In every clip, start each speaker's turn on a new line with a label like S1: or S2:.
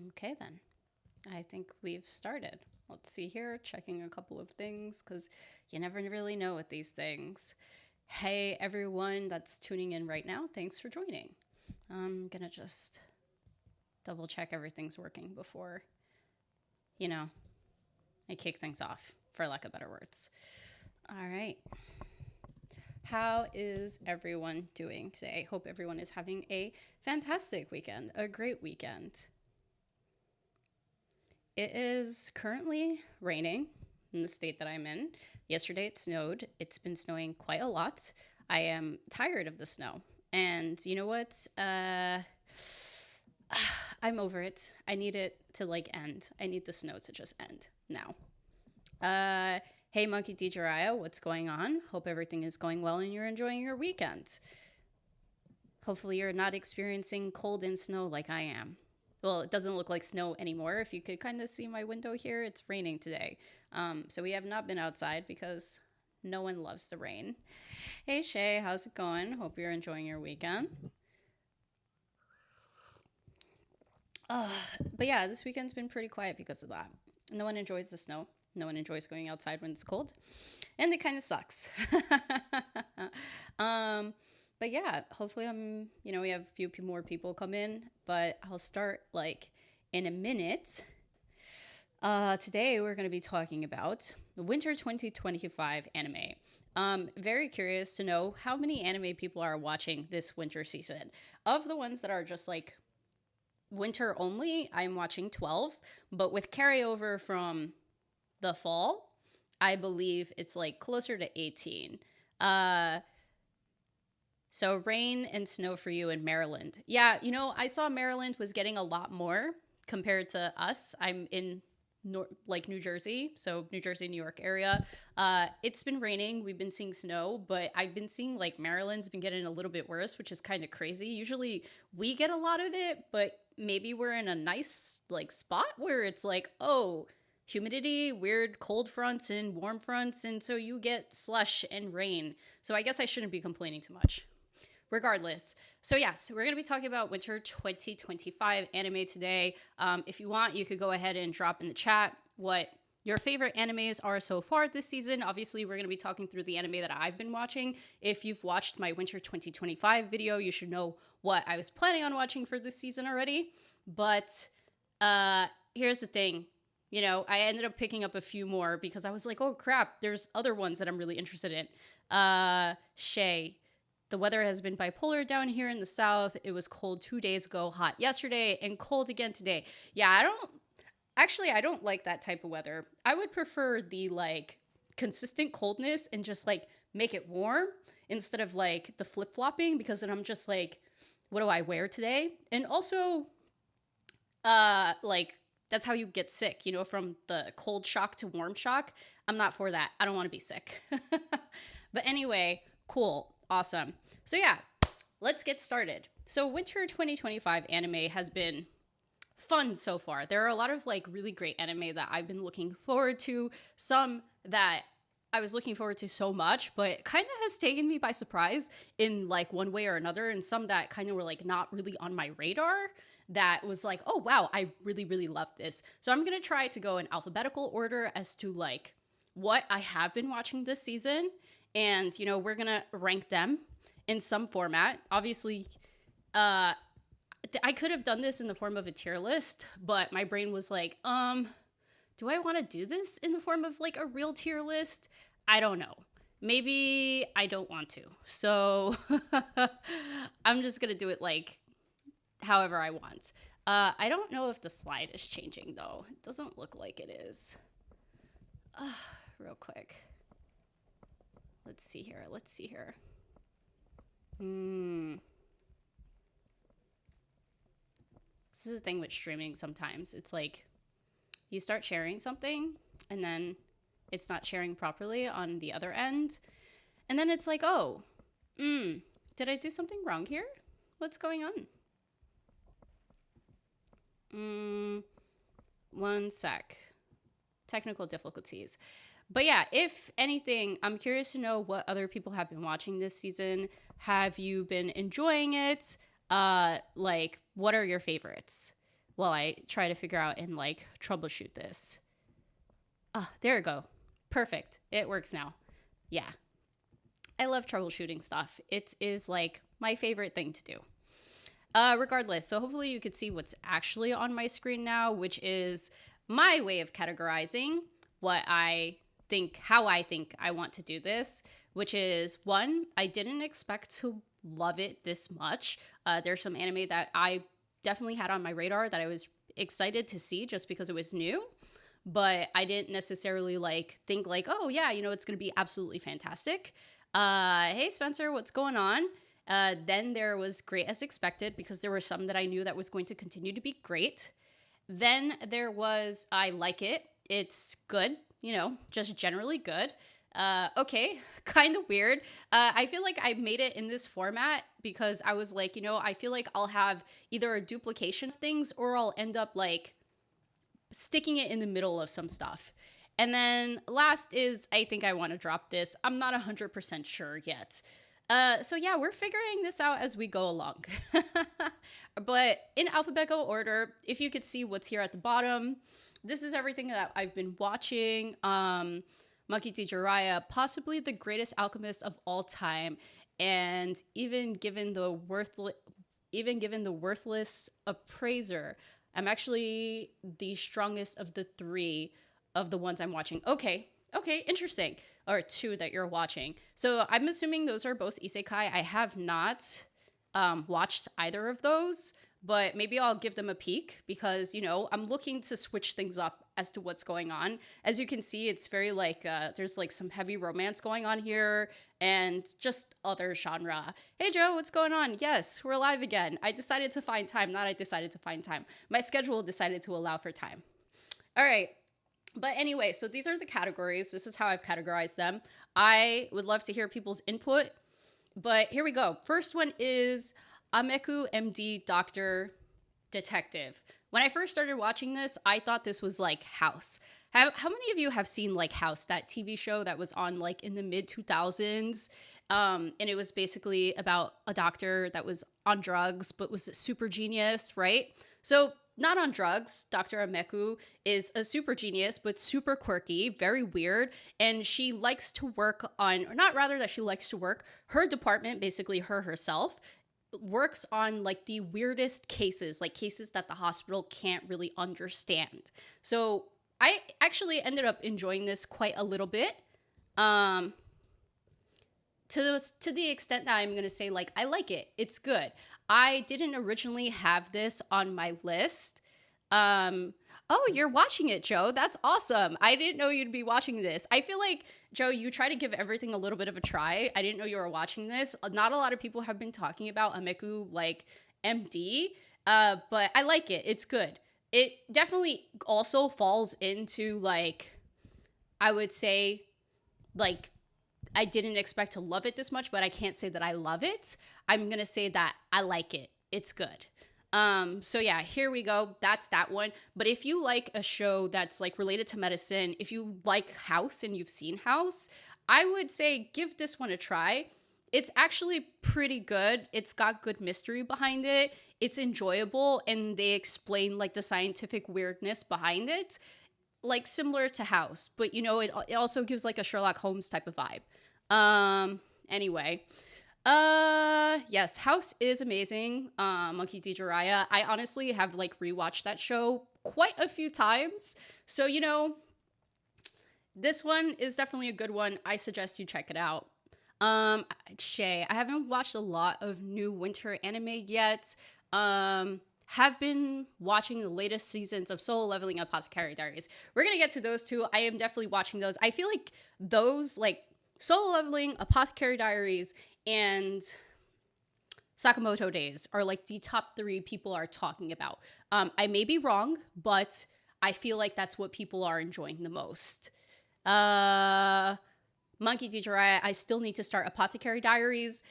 S1: Okay, then. I think we've started. Let's see here, checking a couple of things because you never really know with these things. Hey, everyone that's tuning in right now, thanks for joining. I'm gonna just double check everything's working before, you know, I kick things off, for lack of better words. All right. How is everyone doing today? Hope everyone is having a fantastic weekend, a great weekend. It is currently raining in the state that I'm in. Yesterday it snowed. It's been snowing quite a lot. I am tired of the snow. And you know what? I'm over it. I need it to end. I need the snow to just end now. Hey, Monkey D. Jiraiya, what's going on? Hope everything is going well and you're enjoying your weekend. Hopefully, you're not experiencing cold and snow like I am. Well, it doesn't look like snow anymore. If you could kind of see my window here, it's raining today. So we have not been outside because no one loves the rain. Hey, Shay, how's it going? Hope you're enjoying your weekend. But yeah, this weekend's been pretty quiet because of that. No one enjoys the snow. No one enjoys going outside when it's cold. And it kind of sucks. um, but yeah, hopefully we have a few more people come in, but I'll start in a minute. Today we're going to be talking about the Winter 2025 anime. Very curious to know how many anime people are watching this winter season. Of the ones that are just winter only, I'm watching 12, but with carryover from the fall, I believe it's closer to 18. So rain and snow for you in Maryland. Yeah, I saw Maryland was getting a lot more compared to us. I'm in New Jersey, so New Jersey, New York area. It's been raining. We've been seeing snow, but I've been seeing Maryland's been getting a little bit worse, which is kind of crazy. Usually we get a lot of it, but maybe we're in a nice spot where it's oh, humidity, weird cold fronts and warm fronts, and so you get slush and rain. So I guess I shouldn't be complaining too much. Regardless, so yes, we're going to be talking about Winter 2025 anime today. If you want, you could go ahead and drop in the chat what your favorite animes are so far this season. Obviously, we're going to be talking through the anime that I've been watching. If you've watched my Winter 2025 video, you should know what I was planning on watching for this season already. But here's the thing. I ended up picking up a few more because I was like, oh crap, there's other ones that I'm really interested in. Shay, the weather has been bipolar down here in the south. It was cold 2 days ago, hot yesterday, and cold again today. Yeah, I don't like that type of weather. I would prefer the consistent coldness and just make it warm instead of the flip-flopping, because then I'm just what do I wear today? And also that's how you get sick, from the cold shock to warm shock. I'm not for that. I don't want to be sick. But anyway, cool. Awesome. So yeah, let's get started. So Winter 2025 anime has been fun so far. There are a lot of really great anime that I've been looking forward to. Some that I was looking forward to so much, but kind of has taken me by surprise in one way or another. And some that kind of were not really on my radar, that was oh wow, I really, really love this. So I'm going to try to go in alphabetical order as to what I have been watching this season. And, we're going to rank them in some format. Obviously, I could have done this in the form of a tier list, but my brain was do I want to do this in the form of a real tier list? I don't know. Maybe I don't want to. So I'm just going to do it however I want. I don't know if the slide is changing, though. It doesn't look like it is. Real quick. Let's see here. This is the thing with streaming sometimes. It's you start sharing something and then it's not sharing properly on the other end. And then it's oh, did I do something wrong here? What's going on? One sec. Technical difficulties. But yeah, if anything, I'm curious to know what other people have been watching this season. Have you been enjoying it? What are your favorites? while I try to figure out and like troubleshoot this. Ah, there we go. Perfect. It works now. Yeah. I love troubleshooting stuff. It is like my favorite thing to do. Regardless, so hopefully you could see what's actually on my screen now, which is my way of categorizing what I think, how I think I want to do this, which is one, I didn't expect to love it this much. There's some anime that I definitely had on my radar that I was excited to see just because it was new, but I didn't necessarily like think like, oh yeah, you know, it's going to be absolutely fantastic. Hey Spencer, what's going on? Then there was Great as Expected, because there were some that I knew that was going to continue to be great. Then there was I Like It. It's good, you know, just generally good. Okay, kind of weird. I feel like I made it in this format because I was like, you know, I feel like I'll have either a duplication of things or I'll end up like sticking it in the middle of some stuff. And then last is I think I want to drop this. I'm not 100% sure yet. So yeah, we're figuring this out as we go along. But in alphabetical order, if you could see what's here at the bottom, this is everything that I've been watching. Monkey D. Jiraiya, possibly the greatest alchemist of all time, and even given the worthless appraiser, I'm actually the strongest of the three of the ones I'm watching. Okay, interesting. Or two that you're watching. So I'm assuming those are both isekai. I have not watched either of those, but maybe I'll give them a peek because, you know, I'm looking to switch things up as to what's going on. As you can see, it's very like, there's like some heavy romance going on here and just other genre. Hey Joe, what's going on? Yes, we're live again. I decided to find time, not I decided to find time. My schedule decided to allow for time. All right. But anyway, so these are the categories. This is how I've categorized them. I would love to hear people's input, but here we go. First one is Amku MD Doctor Detective. When I first started watching this, I thought this was like House. How many of you have seen like House, that TV show that was on like in the mid 2000s? And it was basically about a doctor that was on drugs, but was a super genius, right? So not on drugs, Dr. Ameku is a super genius, but super quirky, very weird. And she likes to work on, or not rather that she likes to work, her department, basically her herself, works on like the weirdest cases, like cases that the hospital can't really understand. So I actually ended up enjoying this quite a little bit. To the extent that I'm going to say, like, I like it. It's good. I didn't originally have this on my list. Oh, you're watching it, Joe. That's awesome. I didn't know you'd be watching this. I feel like, Joe, you try to give everything a little bit of a try. I didn't know you were watching this. Not a lot of people have been talking about Amku, like, MD, but I like it. It's good. It definitely also falls into, like, I would say, like, I didn't expect to love it this much, but I can't say that I love it. I'm going to say that I like it. It's good. So yeah, here we go. That's that one. But if you like a show that's like related to medicine, if you like House and you've seen House, I would say give this one a try. It's actually pretty good. It's got good mystery behind it. It's enjoyable, and they explain like the scientific weirdness behind it, like similar to House, but you know, it also gives like a Sherlock Holmes type of vibe. Anyway, yes, House is amazing. Monkey D. Jiraiya. I honestly have like rewatched that show quite a few times. So, you know, this one is definitely a good one. I suggest you check it out. Shay, I haven't watched a lot of new winter anime yet. Have been watching the latest seasons of Solo Leveling Apothecary Diaries. We're gonna get to those two. I am definitely watching those. I feel like those, like Solo Leveling, Apothecary Diaries, and Sakamoto Days are like the top three people are talking about. I may be wrong, but I feel like that's what people are enjoying the most. Monkey D. Jiraiya, I still need to start Apothecary Diaries.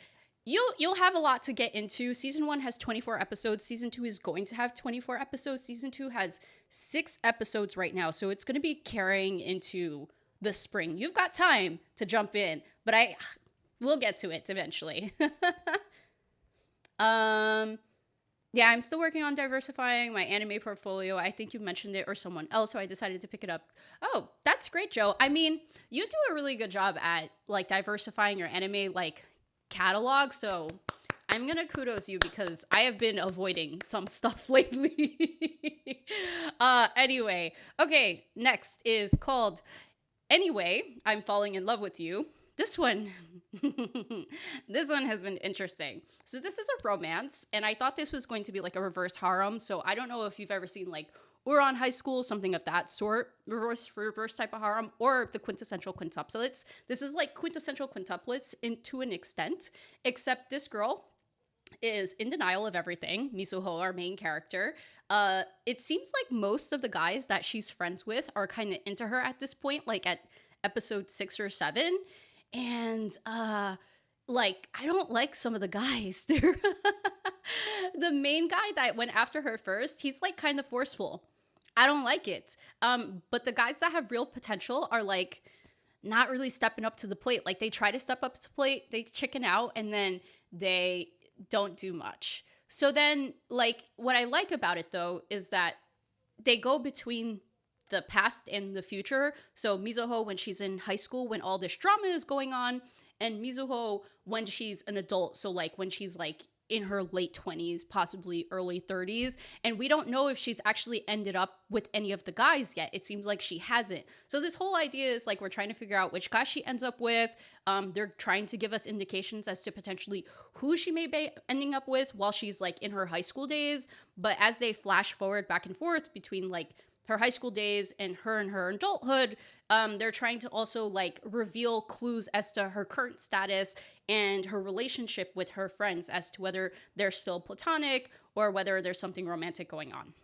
S1: You'll have a lot to get into. Season 1 has 24 episodes. Season 2 is going to have 24 episodes. Season 2 has 6 episodes right now, so it's going to be carrying into the spring. You've got time to jump in, but we'll get to it eventually. Yeah, I'm still working on diversifying my anime portfolio. I think you mentioned it or someone else, so I decided to pick it up. Oh, that's great, Joe. I mean, you do a really good job at like diversifying your anime like catalog, so I'm gonna kudos you because I have been avoiding some stuff lately. Anyway, okay, next is called Anyway, I'm Falling in Love with You. This one, this one has been interesting. So this is a romance, and I thought this was going to be like a reverse harem. So I don't know if you've ever seen like Ouran High School, something of that sort, reverse type of harem, or the quintessential quintuplets. This is like quintessential quintuplets to an extent, except this girl is in denial of everything. Mizuho, our main character. It seems like most of the guys that she's friends with are kind of into her at this point, like at episode 6 or 7. And like I don't like some of the guys. They're the main guy that went after her first, he's like kind of forceful. I don't like it. But the guys that have real potential are like not really stepping up to the plate. Like they try to step up to the plate, they chicken out, and then they don't do much. So then, like, what I like about it though is that they go between the past and the future. So Mizuho when she's in high school, when all this drama is going on, and Mizuho when she's an adult. So like when she's like in her late 20s, possibly early 30s. And we don't know if she's actually ended up with any of the guys yet. It seems like she hasn't. So this whole idea is like we're trying to figure out which guy she ends up with. They're trying to give us indications as to potentially who she may be ending up with while she's like in her high school days. But as they flash forward back and forth between like her high school days and her adulthood, they're trying to also like reveal clues as to her current status and her relationship with her friends as to whether they're still platonic or whether there's something romantic going on.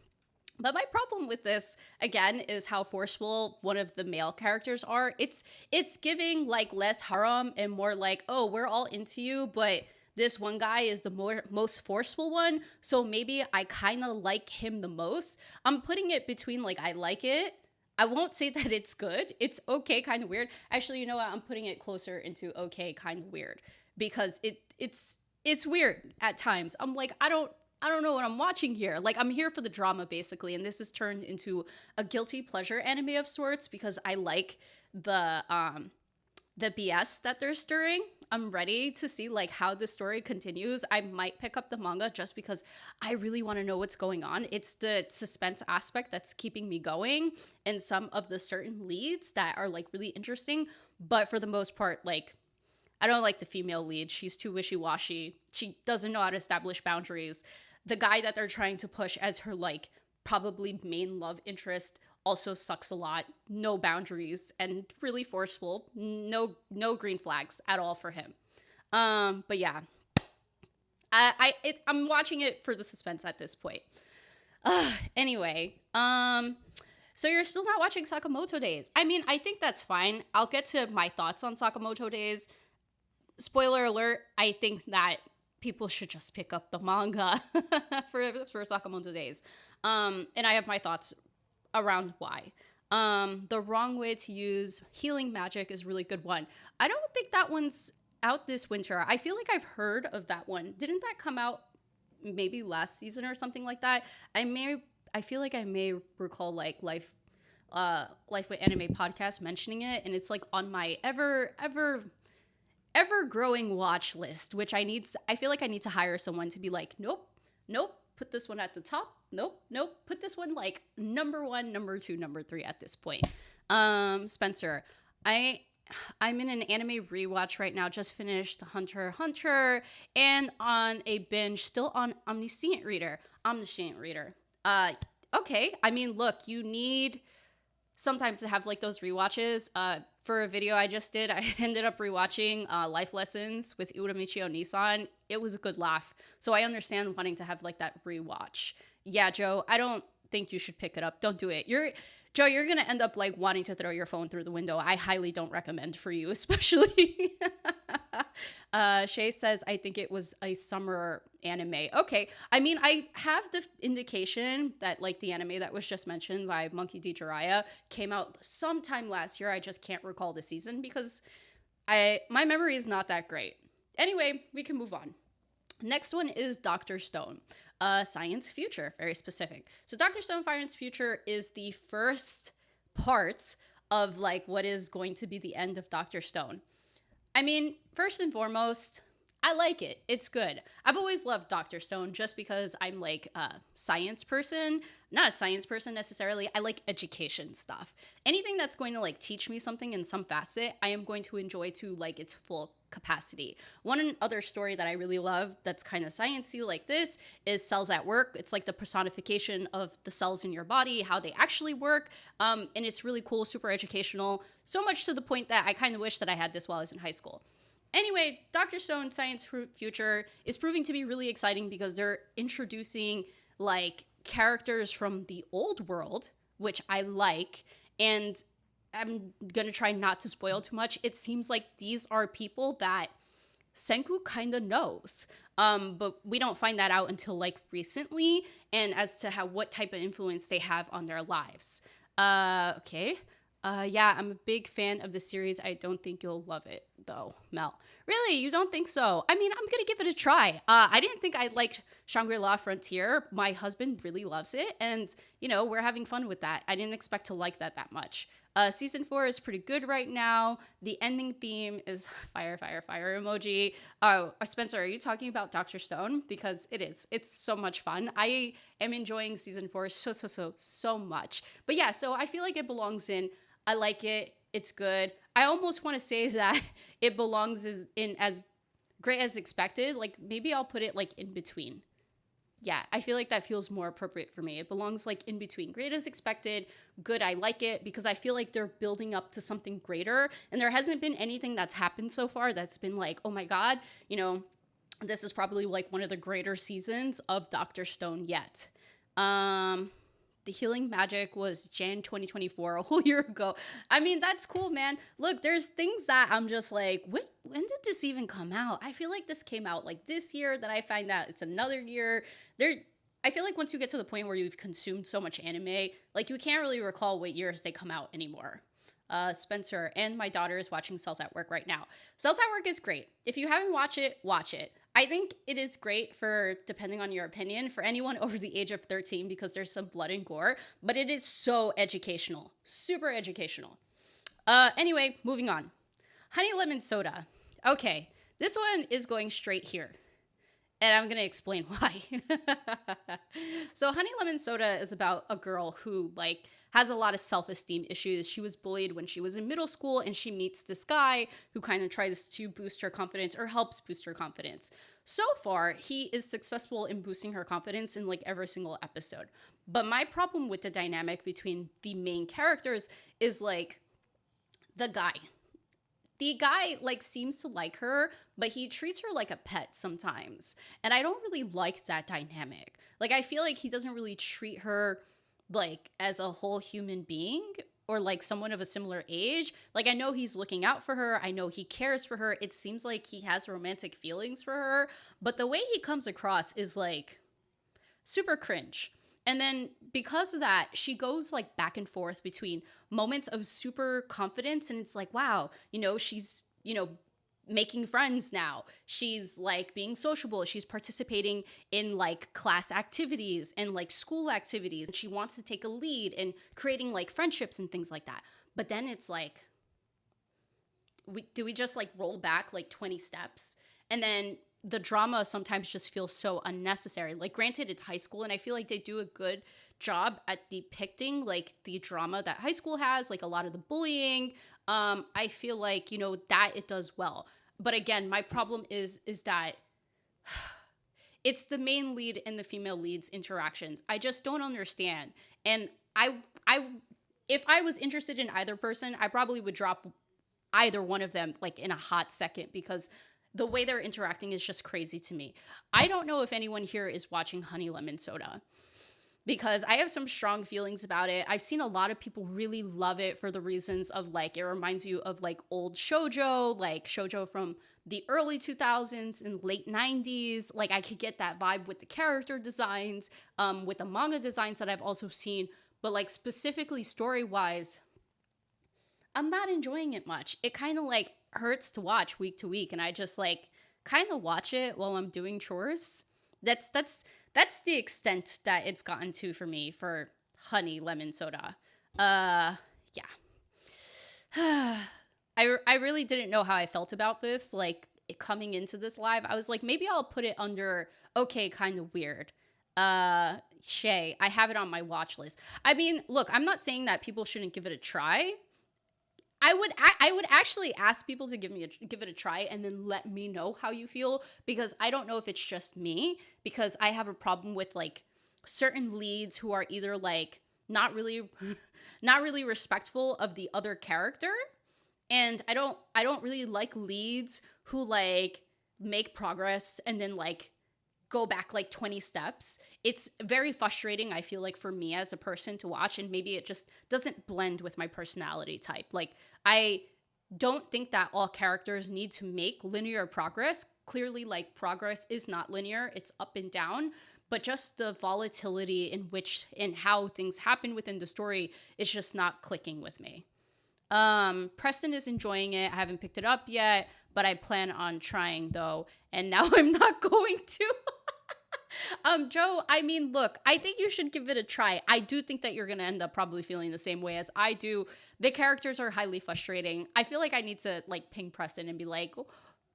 S1: But my problem with this again is how forceful one of the male characters are. It's giving like less harem and more like, oh, we're all into you, but this one guy is the most forceful one, so maybe I kind of like him the most. I'm putting it between like I like it. I won't say that it's good. It's okay, kind of weird. Actually, you know what? I'm putting it closer into okay, kind of weird because it's weird at times. I'm like I don't know what I'm watching here. Like I'm here for the drama basically, and this is turned into a guilty pleasure anime of sorts because I like the BS that they're stirring. I'm ready to see like how the story continues. I might pick up the manga just because I really want to know what's going on. It's the suspense aspect that's keeping me going and some of the certain leads that are like really interesting. But for the most part, like I don't like the female lead. She's too wishy-washy. She doesn't know how to establish boundaries. The guy that they're trying to push as her like probably main love interest also sucks a lot. No boundaries and really forceful. No green flags at all for him. But yeah, I'm watching it for the suspense at this point. Anyway, so you're still not watching Sakamoto Days. I mean, I think that's fine. I'll get to my thoughts on Sakamoto Days. Spoiler alert, I think that people should just pick up the manga for Sakamoto Days. And I have my thoughts around why. The wrong way to use healing magic is a really good one. I don't think that one's out this winter. I feel like I've heard of that one. Didn't that come out maybe last season or something like that? I feel like I may recall like Life with Anime podcast mentioning it, and it's like on my ever growing watch list, which I feel like I need to hire someone to be like, nope, put this one at the top. Nope. Put this one like number 1, number 2, number 3 at this point. Spencer, I'm in an anime rewatch right now. Just finished Hunter x Hunter and on a binge, still on Omniscient Reader. Okay. I mean, look, you need sometimes to have like those rewatches. For a video I just did, I ended up rewatching Life Lessons with Uramichi Onisan. It was a good laugh. So I understand wanting to have like that rewatch. Yeah, Joe, I don't think you should pick it up. Don't do it. Joe, you're going to end up like wanting to throw your phone through the window. I highly don't recommend for you, especially. Shay says, I think it was a summer anime. Okay. I mean, I have the indication that like the anime that was just mentioned by Monkey D. Jiraiya came out sometime last year. I just can't recall the season because my memory is not that great. Anyway, we can move on. Next one is Dr. Stone, Science Future, very specific. So Dr. Stone Science Future is the first part of like what is going to be the end of Dr. Stone. I mean, first and foremost, I like it. It's good. I've always loved Dr. Stone just because I'm like a science person. Not a science person necessarily. I like education stuff. Anything that's going to like teach me something in some facet, I am going to enjoy to like its full capacity. One other story that I really love that's kind of sciencey like this is Cells at Work. It's like the personification of the cells in your body, how they actually work. And it's really cool, super educational. So much to the point that I kind of wish that I had this while I was in high school. Anyway, Dr. Stone Science Future is proving to be really exciting because they're introducing like characters from the old world, which I like, and I'm gonna try not to spoil too much. It seems like these are people that Senku kind of knows, but we don't find that out until like recently, and as to how what type of influence they have on their lives. Okay. Yeah, I'm a big fan of the series. I don't think you'll love it, though, Mel. Really? You don't think so? I mean, I'm going to give it a try. I didn't think I liked Shangri-La Frontier. My husband really loves it, and, you know, we're having fun with that. I didn't expect to like that much. Season 4 is pretty good right now. The ending theme is fire, fire, fire emoji. Spencer, are you talking about Dr. Stone? Because it is. It's so much fun. I am enjoying season 4 so much. But yeah, so I feel like it belongs in. I like it. It's good. I almost want to say that it belongs in as great as expected. Like maybe I'll put it like in between. Yeah, I feel like that feels more appropriate for me. It belongs like in between. Great as expected. Good. I like it because I feel like they're building up to something greater. And there hasn't been anything that's happened so far that's been like, oh my God, you know, this is probably like one of the greater seasons of Dr. Stone yet. The Healing Magic was Jan 2024, a whole year ago. I mean, that's cool, man. Look, there's things that I'm just like, when did this even come out? I feel like this came out like this year, that I find out it's another year. I feel like once you get to the point where you've consumed so much anime, like you can't really recall what years they come out anymore. Spencer and my daughter is watching Cells at Work right now. Cells at Work is great. If you haven't watched it, watch it. I think it is great for, depending on your opinion, for anyone over the age of 13 because there's some blood and gore, but it is so educational, super educational. Anyway, moving on. Honey Lemon Soda. Okay, this one is going straight here. And I'm going to explain why. So Honey Lemon Soda is about a girl who like has a lot of self-esteem issues. She was bullied when she was in middle school, and she meets this guy who kind of tries to boost her confidence or helps boost her confidence. So far, he is successful in boosting her confidence in like every single episode. But my problem with the dynamic between the main characters is like the guy like seems to like her, but he treats her like a pet sometimes. And I don't really like that dynamic. Like I feel like he doesn't really treat her like as a whole human being or like someone of a similar age. Like I know he's looking out for her. I know he cares for her. It seems like he has romantic feelings for her, but the way he comes across is like super cringe. And then because of that, she goes like back and forth between moments of super confidence, and it's like, wow, you know, she's, you know, making friends now. She's like being sociable. She's participating in like class activities and like school activities. And she wants to take a lead in creating like friendships and things like that. But then it's like, do we just like roll back like 20 steps? And then the drama sometimes just feels so unnecessary. Like granted, it's high school, and I feel like they do a good job at depicting like the drama that high school has, like a lot of the bullying. I feel like, you know, that it does well. But again, my problem is that it's the main lead and the female lead's interactions. I just don't understand. And I if I was interested in either person, I probably would drop either one of them like in a hot second, because the way they're interacting is just crazy to me. I don't know if anyone here is watching Honey Lemon Soda, because I have some strong feelings about it. I've seen a lot of people really love it for the reasons of like, it reminds you of like old shoujo, like shoujo from the early 2000s and late 90s. Like I could get that vibe with the character designs, with the manga designs that I've also seen, but like specifically story-wise, I'm not enjoying it much. It kind of like hurts to watch week to week, and I just like, kind of watch it while I'm doing chores. That's the extent that it's gotten to for me for honey lemon soda. Yeah. I really didn't know how I felt about this. Like coming into this live, I was like, maybe I'll put it under okay, kind of weird. Shay, I have it on my watch list. I mean, look, I'm not saying that people shouldn't give it a try. I would actually ask people to give it a try and then let me know how you feel, because I don't know if it's just me, because I have a problem with like certain leads who are either like not really not really respectful of the other character, and I don't really like leads who like make progress and then like go back like 20 steps. It's very frustrating, I feel like, for me as a person to watch, and maybe it just doesn't blend with my personality type. Like, I don't think that all characters need to make linear progress. Clearly, like, progress is not linear, it's up and down, but just the volatility in which and how things happen within the story is just not clicking with me. Preston is enjoying it. I haven't picked it up yet, but I plan on trying though. And now I'm not going to. Joe, I mean, look, I think you should give it a try. I do think that you're going to end up probably feeling the same way as I do. The characters are highly frustrating. I feel like I need to like ping Preston and be like,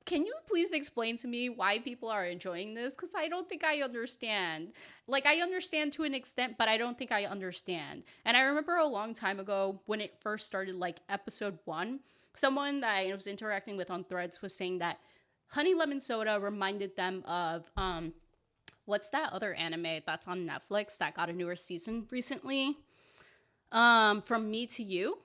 S1: can you please explain to me why people are enjoying this? Because I don't think I understand. Like, I understand to an extent, but I don't think I understand. And I remember a long time ago when it first started, like episode 1, someone that I was interacting with on Threads was saying that Honey Lemon Soda reminded them of, what's that other anime that's on Netflix that got a newer season recently? From Me to You.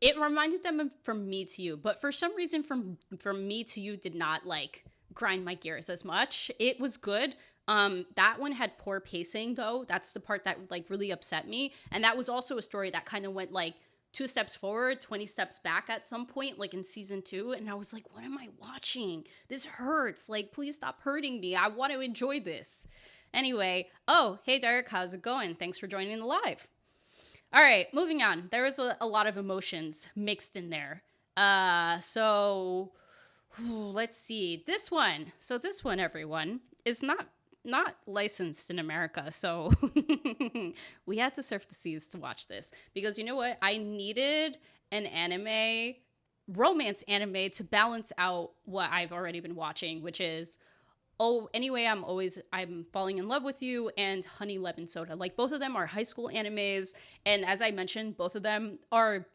S1: It reminded them of From Me to You, but for some reason from Me to You did not like grind my gears as much. It was good. That one had poor pacing though. That's the part that like really upset me. And that was also a story that kind of went like 2 steps forward, 20 steps back at some point, like in season 2. And I was like, what am I watching? This hurts. Like, please stop hurting me. I want to enjoy this. Anyway, oh, hey Derek, how's it going? Thanks for joining the live. All right, moving on. There was a lot of emotions mixed in there. So let's see. This one, everyone, is not licensed in America. So we had to surf the seas to watch this, because you know what? I needed an anime, romance anime, to balance out what I've already been watching, which is anyway, I'm falling in love with you and Honey Lemon Soda. Like, both of them are high school animes, and as I mentioned, both of them are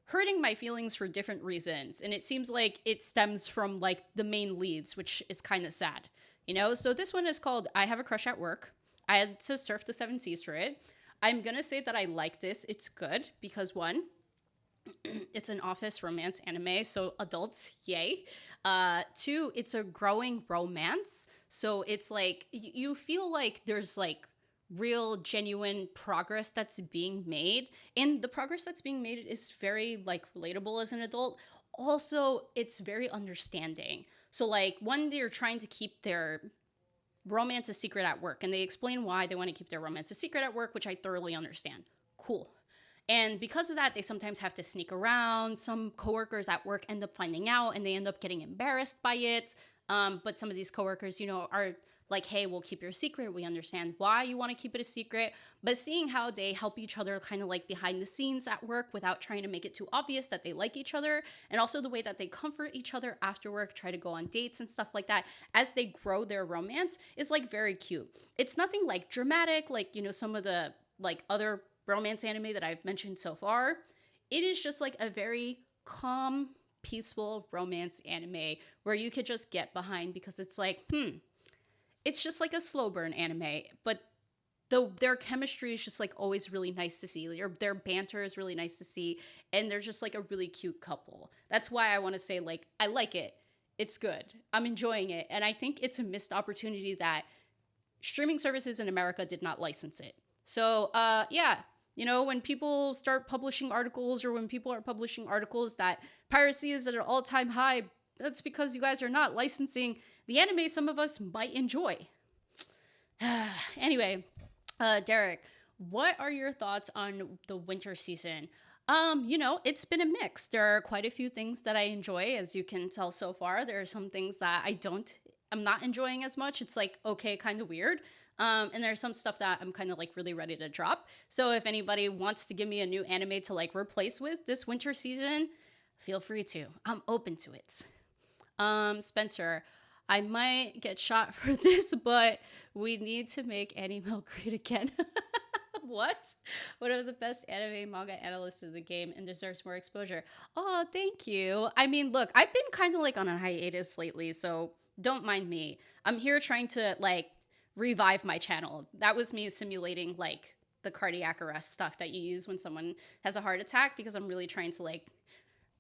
S1: hurting my feelings for different reasons, and it seems like it stems from like the main leads, which is kind of sad, you know. So this one is called I Have a Crush at Work. I had to surf the 7 seas for it. I'm gonna say that I like this. It's good because, one, it's an office romance anime, so adults, yay. 2, it's a growing romance, so it's like you feel like there's like real genuine progress that's being made, and the progress that's being made is very like relatable as an adult. Also, it's very understanding. So like, one, they're trying to keep their romance a secret at work, and they explain why they want to keep their romance a secret at work, which I thoroughly understand. Cool. And because of that, they sometimes have to sneak around. Some coworkers at work end up finding out and they end up getting embarrassed by it. But some of these coworkers, you know, are like, hey, we'll keep your secret. We understand why you want to keep it a secret. But seeing how they help each other kind of like behind the scenes at work without trying to make it too obvious that they like each other, and also the way that they comfort each other after work, try to go on dates and stuff like that as they grow their romance, is like very cute. It's nothing like dramatic, like, you know, some of the like other romance anime that I've mentioned so far. It is just like a very calm, peaceful romance anime where you could just get behind, because it's like, it's just like a slow burn anime, but their chemistry is just like always really nice to see. Their banter is really nice to see, and they're just like a really cute couple. That's why I want to say, like, I like it. It's good. I'm enjoying it, and I think it's a missed opportunity that streaming services in America did not license it. So, yeah. You know, when people start publishing articles, or when people are publishing articles that piracy is at an all-time high, that's because you guys are not licensing the anime some of us might enjoy. Anyway, Derek, what are your thoughts on the winter season? You know, it's been a mix. There are quite a few things that I enjoy, as you can tell so far. There are some things that I don't I'm not enjoying as much. It's like, okay, kind of weird. And there's some stuff that I'm kind of like really ready to drop. So if anybody wants to give me a new anime to like replace with this winter season, feel free to. I'm open to it. Spencer, I might get shot for this, but we need to make Anime great again. What? One of the best anime manga analysts in the game and deserves more exposure. Oh, thank you. I mean, look, I've been kind of like on a hiatus lately, so don't mind me. I'm here trying to like revive my channel. That was me simulating like the cardiac arrest stuff that you use when someone has a heart attack, because I'm really trying to like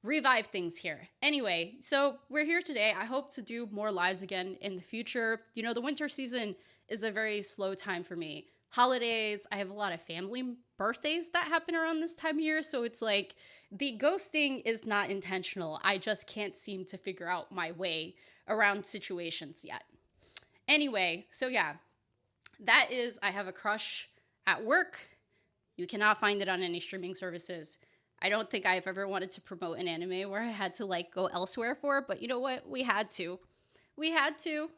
S1: revive things here. Anyway, so we're here today. I hope to do more lives again in the future. You know, the winter season is a very slow time for me. Holidays, I have a lot of family birthdays that happen around this time of year, so it's like the ghosting is not intentional. I just can't seem to figure out my way around situations yet. Anyway, so yeah, that is, I have a crush at work. You cannot find it on any streaming services. I don't think I've ever wanted to promote an anime where I had to like go elsewhere for, but you know what? We had to. We had to.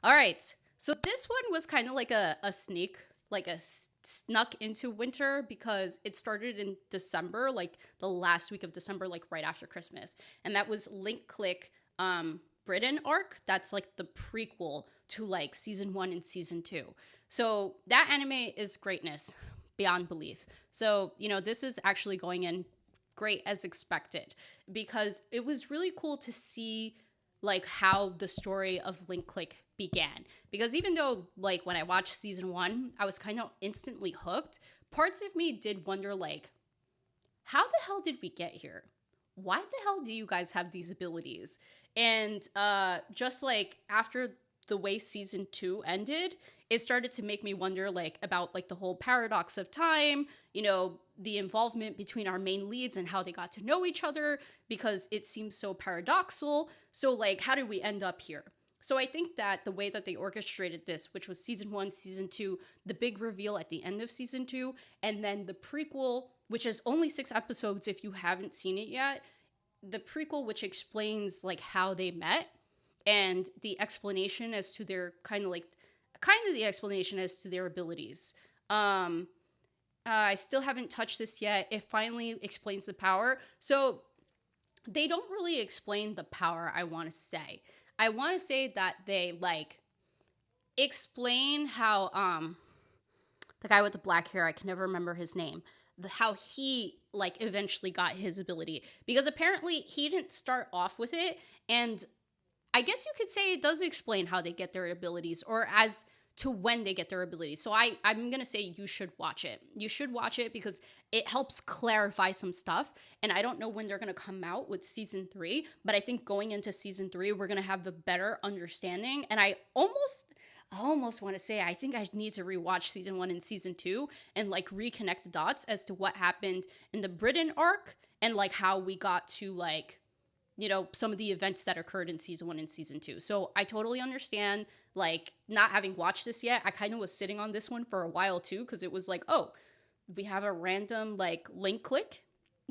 S1: All right. So this one was kind of like a sneak, like a snuck into winter, because it started in December, like the last week of December, like right after Christmas. And that was Link Click Britain arc. That's like the prequel to like season 1 and season 2. So that anime is greatness beyond belief. So, you know, this is actually going in great as expected, because it was really cool to see like how the story of Link Click began. Because even though like when I watched season 1, I was kind of instantly hooked, parts of me did wonder like, how the hell did we get here? Why the hell do you guys have these abilities? And just like after the way season 2 ended, it started to make me wonder like about like the whole paradox of time, you know, the involvement between our main leads and how they got to know each other, because it seems so paradoxical. So like, how did we end up here? So I think that the way that they orchestrated this, which was season 1, season 2, the big reveal at the end of season 2, and then the prequel, which is only 6 episodes if you haven't seen it yet, the prequel, which explains like how they met, and the explanation as to their the explanation as to their abilities. I still haven't touched this yet. It finally explains the power. So they don't really explain the power, I want to say. I want to say that they like explain how the guy with the black hair, I can never remember his name, how he like eventually got his ability, because apparently he didn't start off with it, and I guess you could say it does explain how they get their abilities, or as to when they get their abilities. So I'm going to say you should watch it. You should watch it because it helps clarify some stuff. And I don't know when they're going to come out with season 3, but I think going into season 3, we're going to have the better understanding. And I almost want to say, I think I need to rewatch season 1 and season 2 and like reconnect the dots as to what happened in the Britain arc and like how we got to like, you know, some of the events that occurred in season 1 and season 2. So I totally understand, like, not having watched this yet. I kind of was sitting on this one for a while too, because it was like, oh, we have a random like Link Click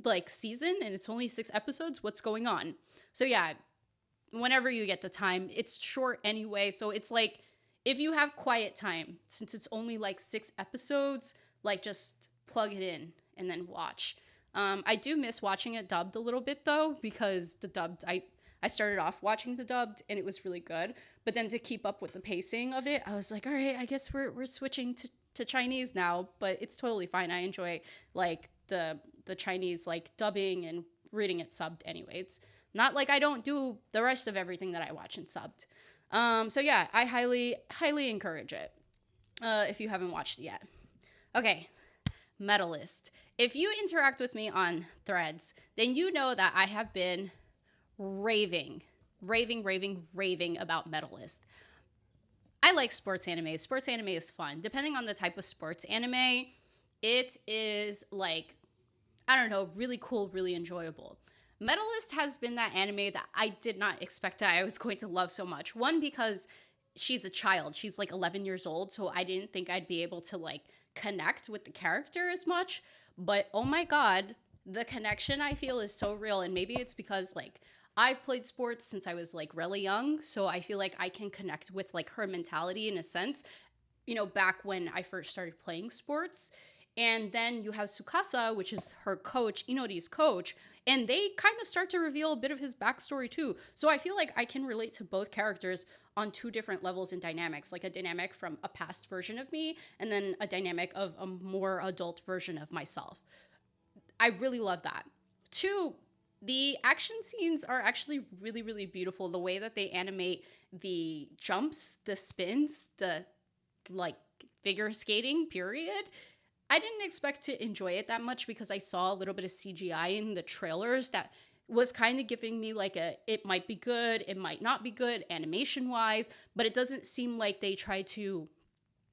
S1: like season and it's only 6 episodes. What's going on? So yeah, whenever you get the time, it's short anyway. So it's like, if you have quiet time, since it's only like 6 episodes, like just plug it in and then watch. I do miss watching it dubbed a little bit though, because the dubbed, I started off watching the dubbed and it was really good, but then to keep up with the pacing of it, I was like, all right, I guess we're switching to Chinese now, but it's totally fine. I enjoy like the Chinese like dubbing and reading it subbed anyway. It's not like I don't do the rest of everything that I watch in subbed. So yeah, I highly encourage it if you haven't watched it yet. Okay. Metalist. If you interact with me on threads, then you know that I have been raving about Metalist. I like sports anime. Sports anime is fun. Depending on the type of sports anime, it is like, I don't know, really cool, really enjoyable. Metalist has been that anime that I did not expect that I was going to love so much. One, because she's a child. She's like 11 years old, so I didn't think I'd be able to like connect with the character as much, but oh my god, the connection I feel is so real. And maybe it's because like I've played sports since I was like really young, so I feel like I can connect with like her mentality in a sense, back when I first started playing sports. And then you have Tsukasa, which is her coach, Inori's coach, and they kind of start to reveal a bit of his backstory too. So I feel like I can relate to both characters on two different levels and dynamics, like a dynamic from a past version of me, and then a dynamic of a more adult version of myself. I really love that. Two, the action scenes are actually really, really beautiful. The way that they animate the jumps, the spins, the like figure skating, period. I didn't expect to enjoy it that much because I saw a little bit of CGI in the trailers that was kind of giving me like it might be good, it might not be good animation wise, but it doesn't seem like they try to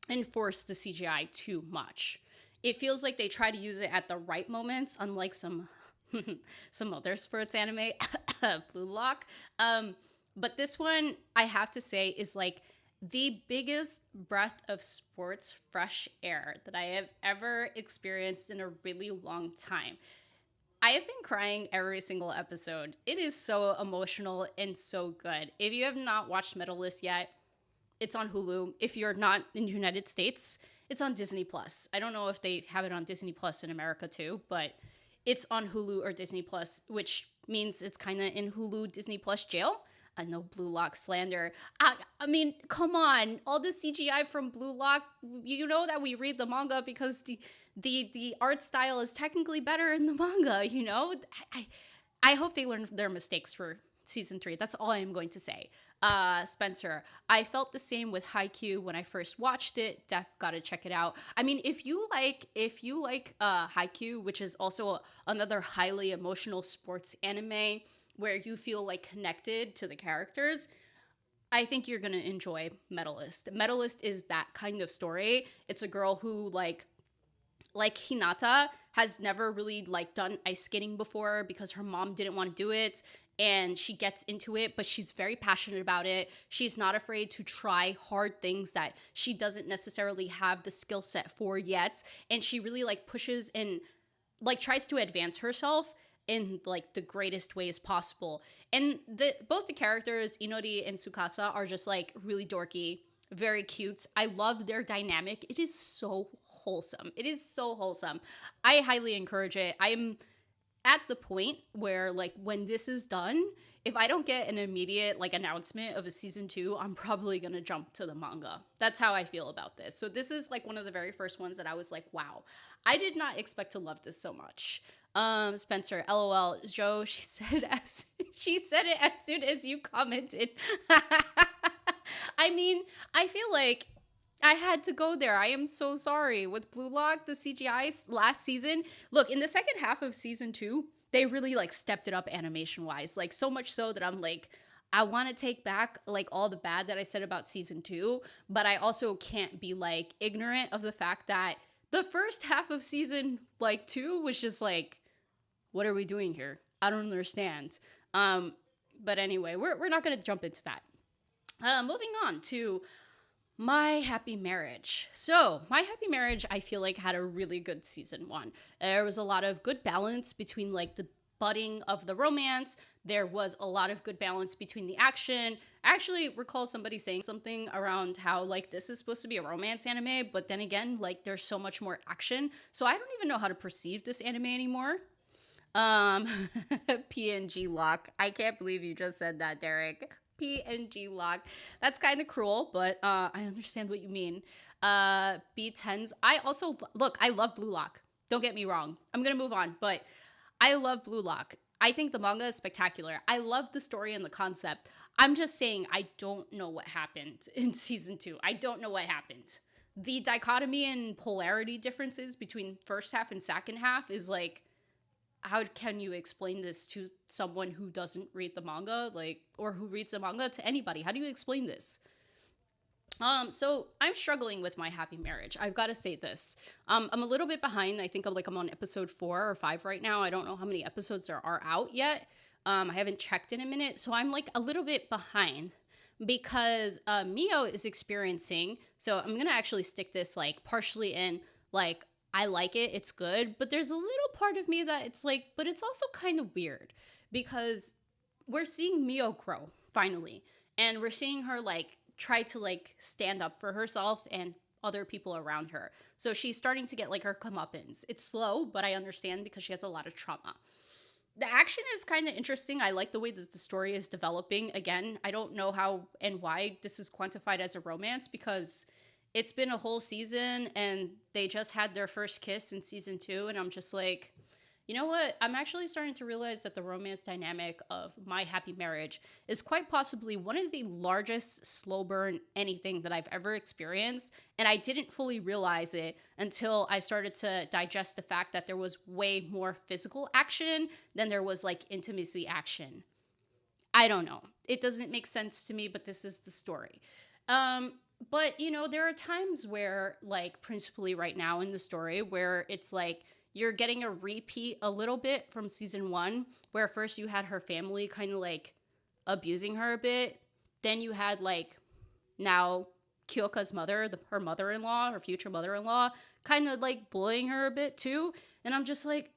S1: enforce the CGI too much. It feels like they try to use it at the right moments, unlike some some other sports anime, Blue Lock. But this one, I have to say, is like the biggest breath of sports fresh air that I have ever experienced in a really long time. I have been crying every single episode. It is so emotional and so good. If you have not watched Metalist yet, it's on Hulu. If you're not in the United States, it's on Disney Plus. I don't know if they have it on Disney Plus in America too, but it's on Hulu or Disney Plus, which means it's kind of in Hulu Disney Plus jail. I know Blue Lock slander. I mean, come on. All the CGI from Blue Lock, you know that we read the manga because the art style is technically better in the manga, you know? I hope they learn their mistakes for season 3. That's all I am going to say. Spencer, I felt the same with Haikyuu when I first watched it. Def gotta check it out. I mean, if you like Haikyuu, which is also another highly emotional sports anime where you feel like connected to the characters, I think you're gonna enjoy Metalist. Metalist is that kind of story. It's a girl who like Hinata has never really like done ice skating before because her mom didn't want to do it, and she gets into it, but she's very passionate about it. She's not afraid to try hard things that she doesn't necessarily have the skill set for yet, and she really like pushes and like tries to advance herself in like the greatest ways possible. And both the characters, Inori and Tsukasa, are just like really dorky, very cute. I love their dynamic. It is so wholesome. It is so wholesome. I highly encourage it. I'm at the point where like when this is done, if I don't get an immediate like announcement of a season 2, I'm probably gonna jump to the manga. That's how I feel about this. So this is like one of the very first ones that I was like, wow, I did not expect to love this so much. Spencer, LOL, Joe, she said it as soon as you commented. I mean, I feel like I had to go there. I am so sorry. With Blue Lock, the CGI last season, look, in the second half of season 2, they really like stepped it up animation wise. Like so much so that I'm like, I want to take back like all the bad that I said about season 2, but I also can't be like ignorant of the fact that the first half of season like 2 was just like, what are we doing here? I don't understand. But anyway, we're not going to jump into that. Moving on to My Happy Marriage. So, My Happy Marriage, I feel like had a really good season 1. There was a lot of good balance between like the budding of the romance. There was a lot of good balance between the action. I actually recall somebody saying something around how like this is supposed to be a romance anime, but then again, like there's so much more action. So I don't even know how to perceive this anime anymore. PNG lock. I can't believe you just said that, Derek. PNG lock. That's kind of cruel, but I understand what you mean. B10s. I also look, I love Blue Lock. Don't get me wrong. I'm going to move on, but I love Blue Lock. I think the manga is spectacular. I love the story and the concept. I'm just saying I don't know what happened in season 2. I don't know what happened. The dichotomy and polarity differences between first half and second half is like, how can you explain this to someone who doesn't read the manga, like, or who reads the manga to anybody? How do you explain this? So I'm struggling with My Happy Marriage. I've got to say this. I'm a little bit behind. I think I'm on episode 4 or 5 right now. I don't know how many episodes there are out yet. I haven't checked in a minute. So I'm like a little bit behind because Mio is experiencing, so I'm going to actually stick this like partially in like, I like it, it's good, but there's a little part of me that it's like, but it's also kind of weird because we're seeing Mio grow finally, and we're seeing her like try to like stand up for herself and other people around her. So she's starting to get like her comeuppance. It's slow, but I understand because she has a lot of trauma. The action is kind of interesting. I like the way that the story is developing. Again, I don't know how and why this is quantified as a romance because it's been a whole season and they just had their first kiss in season 2, and I'm just like, you know what? I'm actually starting to realize that the romance dynamic of My Happy Marriage is quite possibly one of the largest slow burn anything that I've ever experienced. And I didn't fully realize it until I started to digest the fact that there was way more physical action than there was like intimacy action. I don't know. It doesn't make sense to me, but this is the story. Um, but you know, there are times where, like, principally right now in the story, where it's like you're getting a repeat a little bit from season 1, where first you had her family kind of like abusing her a bit. Then you had like now Kyoka's mother, her mother-in-law, her future mother-in-law, kind of like bullying her a bit too. And I'm just like,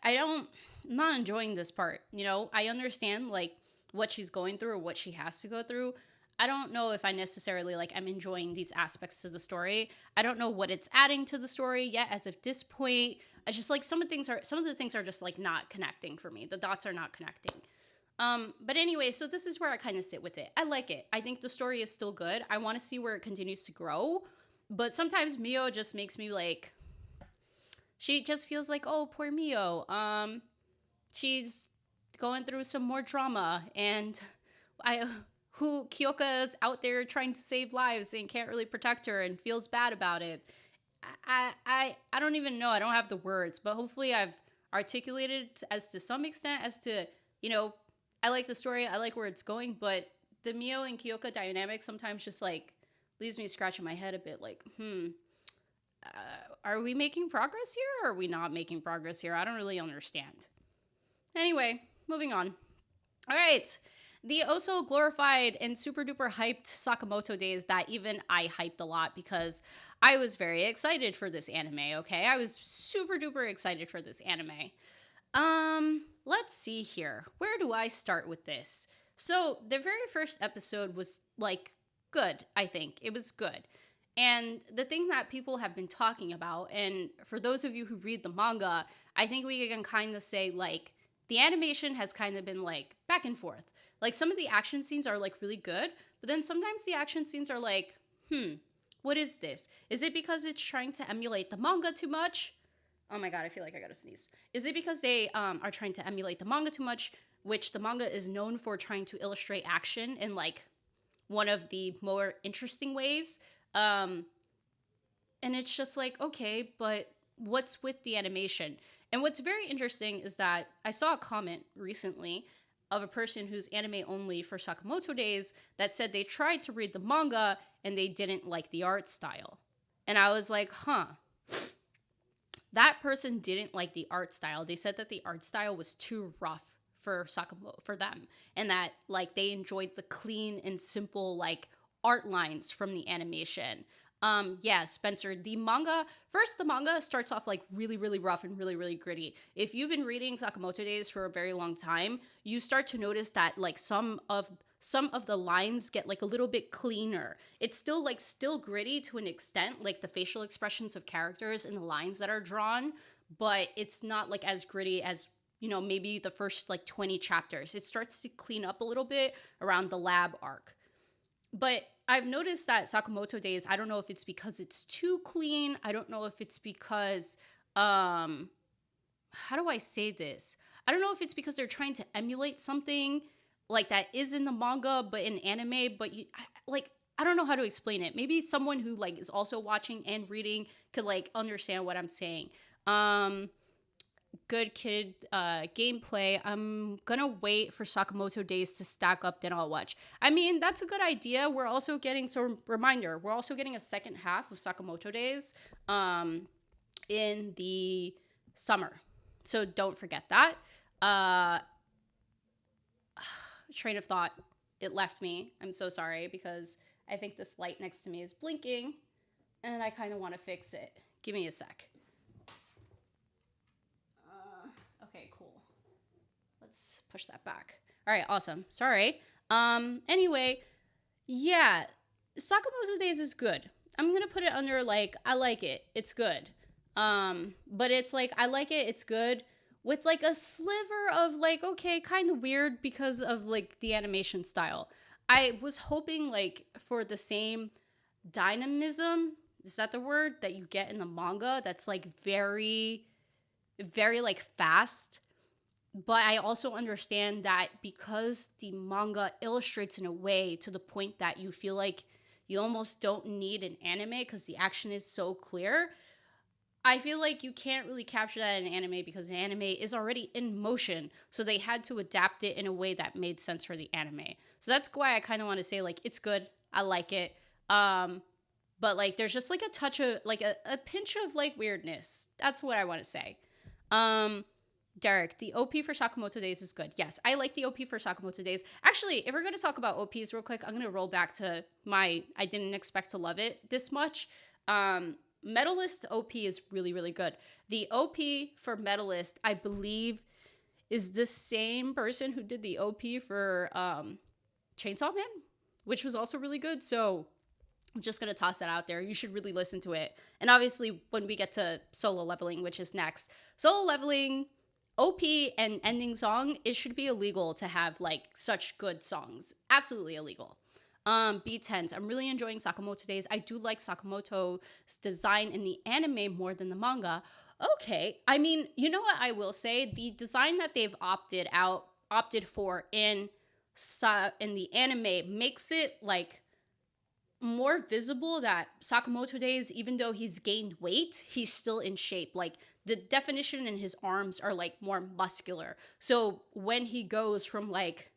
S1: I'm not enjoying this part. You know, I understand like what she's going through or what she has to go through. I don't know if I necessarily like I'm enjoying these aspects to the story. I don't know what it's adding to the story yet as of this point. I just like some of the things are just like not connecting for me. The dots are not connecting. But anyway, so this is where I kind of sit with it. I like it. I think the story is still good. I want to see where it continues to grow. But sometimes Mio just makes me like, she just feels like, oh, poor Mio. She's going through some more drama, and Kyoka's out there trying to save lives and can't really protect her and feels bad about it. I don't even know. I don't have the words, but hopefully I've articulated as to some extent as to, you know, I like the story, I like where it's going, but the Mio and Kyoka dynamic sometimes just like leaves me scratching my head a bit like, are we making progress here or are we not making progress here? I don't really understand. Anyway, moving on. All right. The also glorified and super duper hyped Sakamoto Days that even I hyped a lot because I was very excited for this anime, okay? I was super duper excited for this anime. Let's see here. Where do I start with this? So, the very first episode was like good, I think. It was good. And the thing that people have been talking about, and for those of you who read the manga, I think we can kind of say like the animation has kind of been like back and forth. Like some of the action scenes are like really good, but then sometimes the action scenes are like, what is this? Is it because it's trying to emulate the manga too much? Oh my god, I feel like I gotta sneeze. Is it because they are trying to emulate the manga too much, which the manga is known for trying to illustrate action in like one of the more interesting ways? And it's just like, okay, but what's with the animation? And what's very interesting is that I saw a comment recently of a person who's anime only for Sakamoto Days that said they tried to read the manga and they didn't like the art style. And I was like, that person didn't like the art style. They said that the art style was too rough for Sakamoto, for them, and that like they enjoyed the clean and simple like art lines from the animation. Yeah, Spencer, the manga starts off like really, really rough and really, really gritty. If you've been reading Sakamoto Days for a very long time, you start to notice that like some of the lines get like a little bit cleaner. It's still gritty to an extent, like the facial expressions of characters and the lines that are drawn, but it's not like as gritty as, you know, maybe the first like 20 chapters. It starts to clean up a little bit around the lab arc. But I've noticed that Sakamoto Days, I don't know if it's because it's too clean. I don't know if it's because, how do I say this? I don't know if it's because they're trying to emulate something like that is in the manga, but in anime, but I don't know how to explain it. Maybe someone who like is also watching and reading could like understand what I'm saying. Good kid gameplay. I'm gonna wait for Sakamoto Days to stack up, then I'll watch. I mean, that's a good idea. We're also getting, so reminder, we're also getting a second half of Sakamoto Days in the summer. So don't forget that. Train of thought, it left me. I'm so sorry because I think this light next to me is blinking and I kind of want to fix it. Give me a sec. Okay, cool. push that back. All right, awesome. Sorry. Anyway, yeah, Sakamoto Days is good. I'm gonna put it under like I like it. It's good. But it's like I like it. It's good with like a sliver of like okay, kind of weird because of like the animation style. I was hoping like for the same dynamism, is that the word that you get in the manga that's like very very like fast, but I also understand that because the manga illustrates in a way to the point that you feel like you almost don't need an anime because the action is so clear. I feel like you can't really capture that in anime because the anime is already in motion. So they had to adapt it in a way that made sense for the anime. So that's why I kind of want to say like it's good. I like it. But like there's just like a touch of like a pinch of like weirdness. That's what I want to say. Um Derek, the OP for Sakamoto Days is good. Yes, I like the OP for Sakamoto Days. Actually, if we're going to talk about OPs real quick, I'm going to roll back to my I didn't expect to love it this much. Metalist OP is really, really good. The OP for Metalist, I believe, is the same person who did the OP for Chainsaw Man, which was also really good. So I'm just going to toss that out there. You should really listen to it. And obviously, when we get to Solo Leveling, which is next, Solo Leveling, OP and ending song, it should be illegal to have like such good songs. Absolutely illegal. B10s. I'm really enjoying Sakamoto Days. I do like Sakamoto's design in the anime more than the manga. Okay. I mean, you know what I will say? The design that they've opted for in the anime makes it like more visible that Sakamoto Days, even though he's gained weight, he's still in shape. Like the definition in his arms are like more muscular. So when he goes from like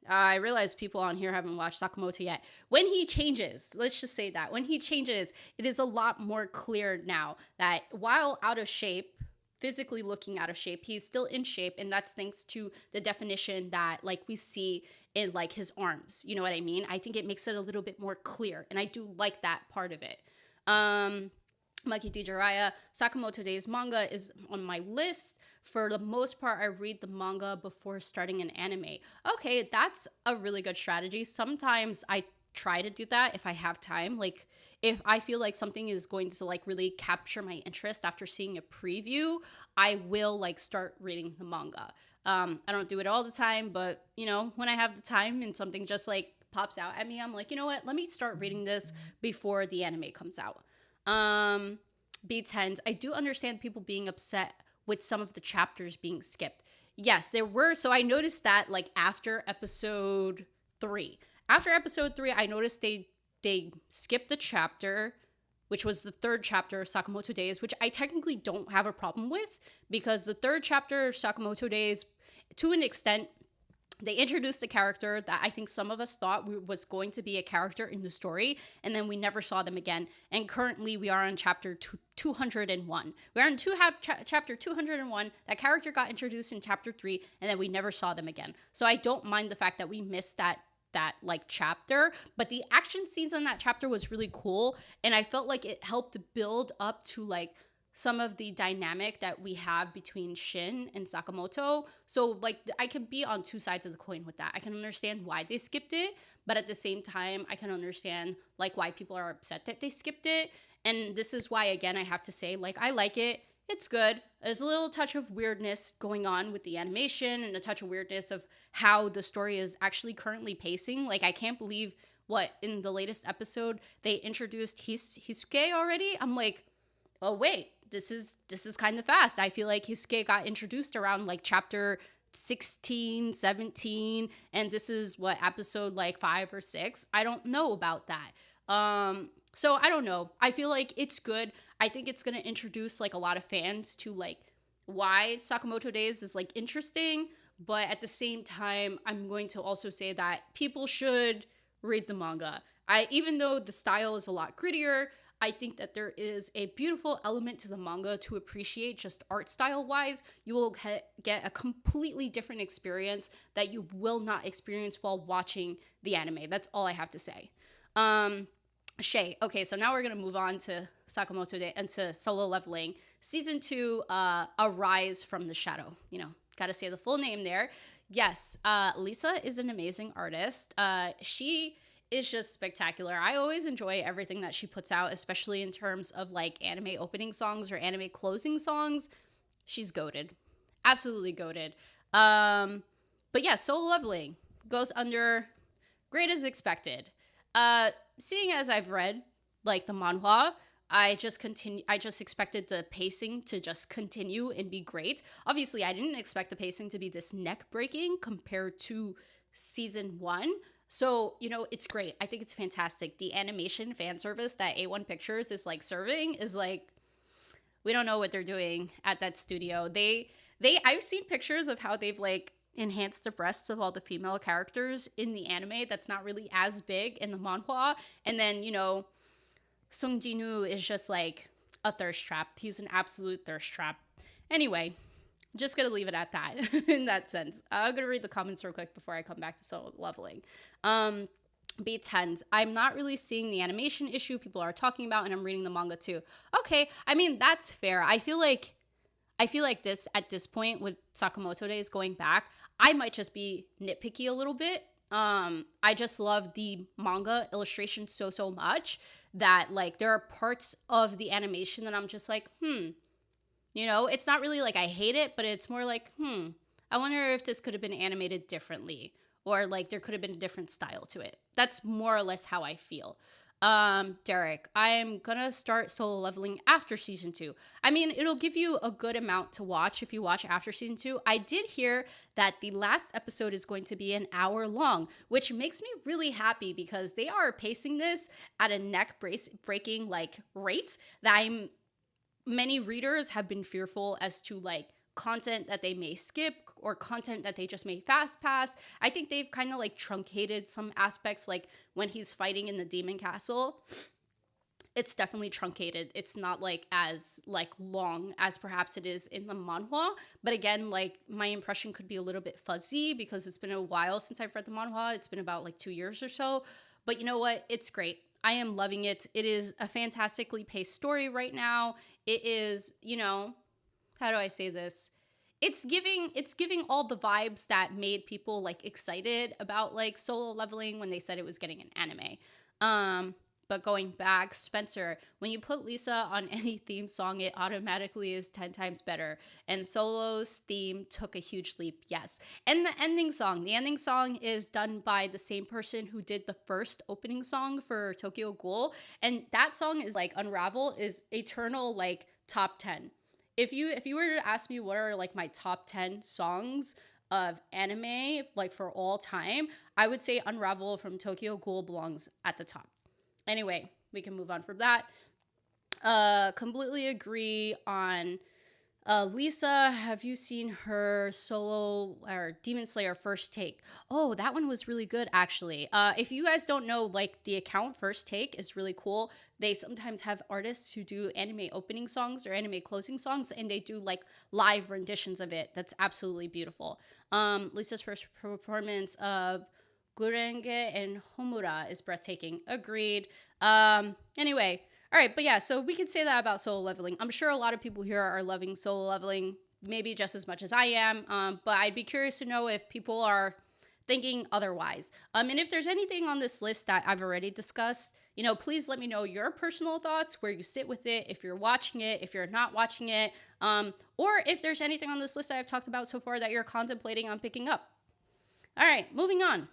S1: I realize people on here haven't watched Sakamoto yet. When he changes, let's just say that, when he changes, it is a lot more clear now that while out of shape, physically looking out of shape, he's still in shape. And that's thanks to the definition that like we see in like his arms. You know what I mean? I think it makes it a little bit more clear. And I do like that part of it. Maki D. Jiraiya, Sakamoto Days manga is on my list. For the most part, I read the manga before starting an anime. Okay, that's a really good strategy. Sometimes I try to do that if I have time. Like, if I feel like something is going to like really capture my interest after seeing a preview, I will like start reading the manga. I don't do it all the time, but you know, when I have the time and something just like pops out at me, I'm like, you know what? Let me start reading this before the anime comes out. B10s. I do understand people being upset with some of the chapters being skipped. Yes, there were. So I noticed that like after episode 3. After episode 3, I noticed they skipped the chapter, which was the third chapter of Sakamoto Days, which I technically don't have a problem with because the third chapter of Sakamoto Days, to an extent, they introduced a character that I think some of us thought was going to be a character in the story, and then we never saw them again. And currently, we are on chapter 201. We're on chapter 201. That character got introduced in chapter 3, and then we never saw them again. So I don't mind the fact that we missed that like chapter, but the action scenes on that chapter was really cool, and I felt like it helped build up to like some of the dynamic that we have between Shin and Sakamoto. So like I can be on two sides of the coin with that. I can understand why they skipped it, but at the same time, I can understand like why people are upset that they skipped it. And this is why, again, I have to say, like, I like it. It's good. There's a little touch of weirdness going on with the animation and a touch of weirdness of how the story is actually currently pacing. Like, I can't believe what in the latest episode they introduced Hisuke already. I'm like, oh wait, this is kind of fast. I feel like Hisuke got introduced around like chapter 16, 17, and this is what episode like 5 or 6. I don't know about that. So I don't know. I feel like it's good. I think it's going to introduce like a lot of fans to like why Sakamoto Days is like interesting, but at the same time, I'm going to also say that people should read the manga. Even though the style is a lot grittier, I think that there is a beautiful element to the manga to appreciate just art style wise. You will get a completely different experience that you will not experience while watching the anime. That's all I have to say. Shay. Okay, so now we're going to move on to Sakamoto Day and to Solo Leveling. Season 2, A Rise from the Shadow. You know, Gotta say the full name there. Yes, Lisa is an amazing artist. She is just spectacular. I always enjoy everything that she puts out, especially in terms of like anime opening songs or anime closing songs. She's goated. Absolutely goated. But yeah, Solo Leveling goes under great as expected. Seeing as I've read like the manhwa, I just expected the pacing to just continue and be great. Obviously, I didn't expect the pacing to be this neck breaking compared to season 1. So, it's great. I think it's fantastic. The animation fan service that A1 Pictures is like serving is like, we don't know what they're doing at that studio. I've seen pictures of how they've like enhanced the breasts of all the female characters in the anime that's not really as big in the manhwa. And then, Sung Ji-nu is just like a thirst trap. He's an absolute thirst trap. Anyway, just gonna leave it at that in that sense. I'm gonna read the comments real quick before I come back to Solo Leveling. B10s. I'm not really seeing the animation issue people are talking about, and I'm reading the manga too. Okay, I mean that's fair. I feel like this at this point with Sakamoto Days going back, I might just be nitpicky a little bit. I just love the manga illustration so much that like there are parts of the animation that I'm just like, it's not really like I hate it, but it's more like, I wonder if this could have been animated differently, or like there could have been a different style to it. That's more or less how I feel. Derek, I'm gonna start Solo Leveling after season 2. I mean, it'll give you a good amount to watch if you watch after season 2. I did hear that the last episode is going to be an hour long, which makes me really happy because they are pacing this at a breaking like rate that many readers have been fearful as to like content that they may skip or content that they just may fast pass. I think they've kind of like truncated some aspects, like when he's fighting in the demon castle. It's definitely truncated. It's not like as like long as perhaps it is in the manhwa. But again, like my impression could be a little bit fuzzy because it's been a while since I've read the manhwa. It's been about like 2 years or so. But you know what? It's great. I am loving it. It is a fantastically paced story right now. It is, how do I say this? It's giving all the vibes that made people like excited about like Solo Leveling when they said it was getting an anime. But going back, Spencer, when you put Lisa on any theme song, it automatically is 10 times better. And Solo's theme took a huge leap, yes. And the ending song is done by the same person who did the first opening song for Tokyo Ghoul. And that song is like Unravel is eternal like top 10. If you were to ask me what are like my top 10 songs of anime like for all time, I would say Unravel from Tokyo Ghoul belongs at the top. Anyway, we can move on from that. Completely agree on Lisa. Have you seen her solo or Demon Slayer First Take? Oh, that one was really good, actually. If you guys don't know, like the account First Take is really cool. They sometimes have artists who do anime opening songs or anime closing songs, and they do like live renditions of it. That's absolutely beautiful. Lisa's first performance of Gurenge and Homura is breathtaking. Agreed. Anyway, all right, but yeah, so we could say that about Solo Leveling. I'm sure a lot of people here are loving Solo Leveling, maybe just as much as I am, but I'd be curious to know if people are thinking otherwise. And if there's anything on this list that I've already discussed, please let me know your personal thoughts, where you sit with it, if you're watching it, if you're not watching it, or if there's anything on this list that I've talked about so far that you're contemplating on picking up. All right, moving on.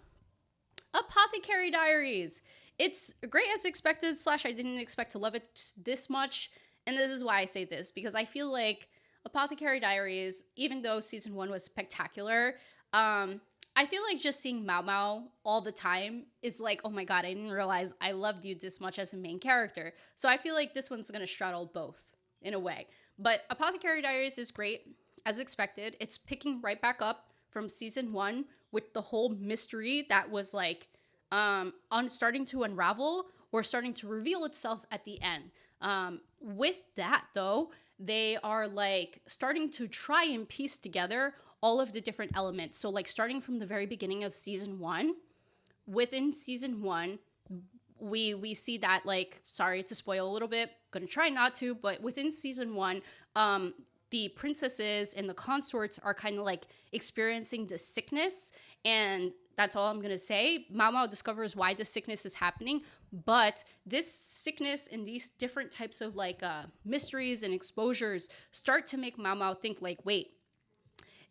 S1: Apothecary Diaries. It's great as expected, / I didn't expect to love it this much. And this is why I say this, because I feel like Apothecary Diaries, even though season 1 was spectacular, I feel like just seeing Mao Mao all the time is like, oh my god, I didn't realize I loved you this much as a main character. So I feel like this one's gonna straddle both in a way. But Apothecary Diaries is great, as expected. It's picking right back up from season 1 with the whole mystery that was like starting to unravel or starting to reveal itself at the end. With that though, they are like starting to try and piece together all of the different elements. So like starting from the very beginning of season 1, within season 1, we see that, like, sorry to spoil a little bit, gonna try not to, but within season 1, the princesses and the consorts are kind of like experiencing this sickness, and that's all I'm gonna say. Mao Mao discovers why the sickness is happening, but this sickness and these different types of like mysteries and exposures start to make Mao Mao think like, wait,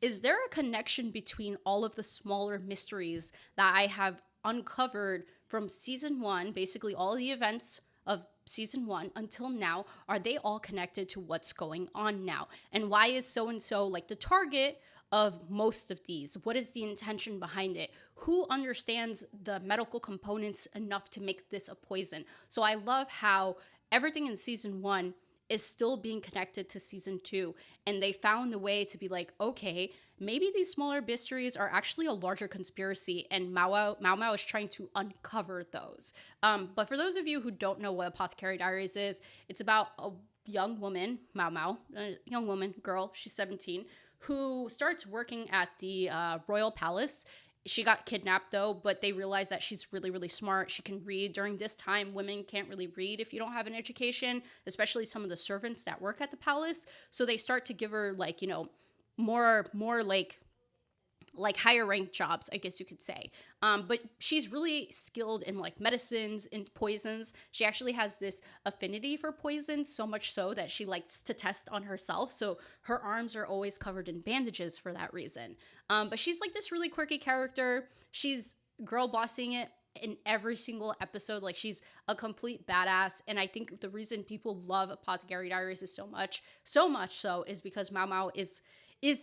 S1: is there a connection between all of the smaller mysteries that I have uncovered from season 1, basically all the events of season 1 until now? Are they all connected to what's going on now? And why is so and so like the target of most of these? What is the intention behind it? Who understands the medical components enough to make this a poison? So I love how everything in season 1 is still being connected to season 2, and they found a way to be like, okay, maybe these smaller mysteries are actually a larger conspiracy, and Mao Mao is trying to uncover those. But for those of you who don't know what Apothecary Diaries is, it's about a young woman, Mao Mao, a young woman, girl, she's 17, who starts working at the royal palace. She got kidnapped though, but they realize that she's really, really smart. She can read. During this time, women can't really read if you don't have an education, especially some of the servants that work at the palace. So they start to give her like, you know, more like higher ranked jobs, I guess you could say. But she's really skilled in like medicines and poisons. She actually has this affinity for poison, so much so that she likes to test on herself. So her arms are always covered in bandages for that reason. But she's like this really quirky character. She's girl bossing it in every single episode. Like she's a complete badass. And I think the reason people love Apothecary Diaries is so much so is because Mao Mao is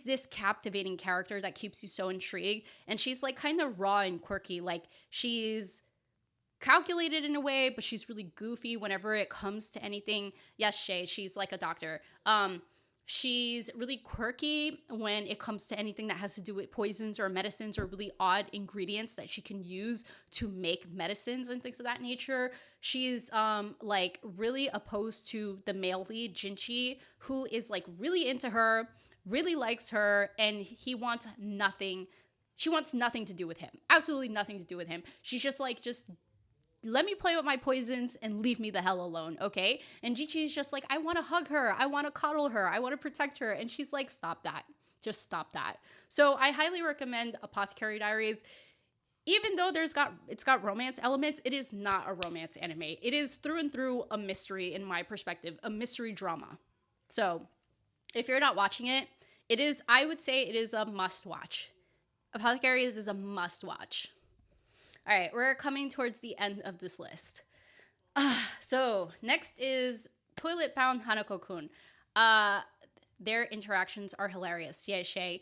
S1: this captivating character that keeps you so intrigued. And she's like kind of raw and quirky. Like she's calculated in a way, but she's really goofy whenever it comes to anything. Yes, she's like a doctor. She's really quirky when it comes to anything that has to do with poisons or medicines or really odd ingredients that she can use to make medicines and things of that nature. She's like really opposed to the male lead, Jinchi, who is like really into her, really likes her, and he wants nothing. She wants nothing to do with him. Absolutely nothing to do with him. She's just like, just let me play with my poisons and leave me the hell alone, okay? And Jichi's just like, I want to hug her. I want to coddle her. I want to protect her. And she's like, stop that. Just stop that. So I highly recommend Apothecary Diaries. Even though it's got romance elements, it is not a romance anime. It is through and through a mystery, in my perspective, a mystery drama. So if you're not watching it, I would say it is a must watch. Apothecary is a must watch. All right, we're coming towards the end of this list. So next is Toilet Bound Hanako-kun. Their interactions are hilarious. Yeah, Shay,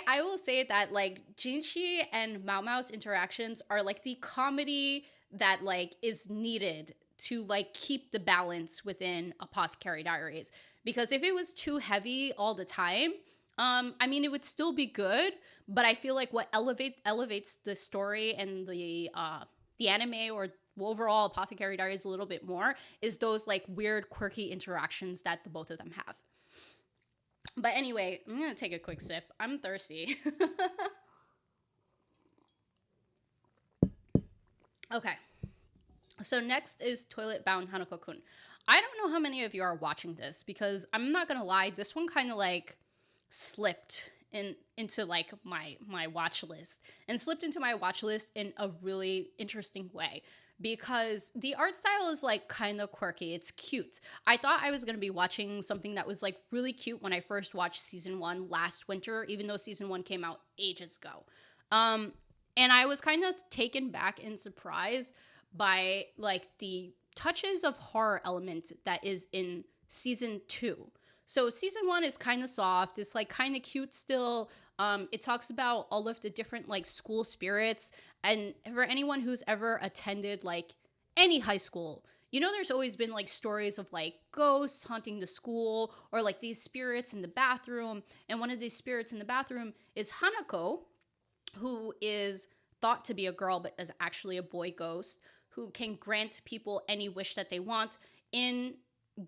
S1: I will say that like Jinchi and Mao Mao's interactions are like the comedy that like is needed to like keep the balance within Apothecary Diaries. Because if it was too heavy all the time, I mean, it would still be good, but I feel like what elevates the story and the anime or overall Apothecary Diaries a little bit more is those like weird, quirky interactions that the both of them have. But anyway, I'm gonna take a quick sip. I'm thirsty. Okay. So next is Toilet Bound Hanako-kun. I don't know how many of you are watching this because I'm not gonna lie, this one kind of like slipped into like my watch list and slipped into my watch list in a really interesting way because the art style is like kind of quirky. It's cute. I thought I was going to be watching something that was like really cute when I first watched season 1 last winter, even though season 1 came out ages ago. And I was kind of taken back and surprised by like the touches of horror element that is in season 2. So season 1 is kind of soft. It's like kind of cute still. It talks about all of the different like school spirits. And for anyone who's ever attended like any high school, you know, there's always been like stories of like ghosts haunting the school or like these spirits in the bathroom. And one of these spirits in the bathroom is Hanako, who is thought to be a girl, but is actually a boy ghost who can grant people any wish that they want in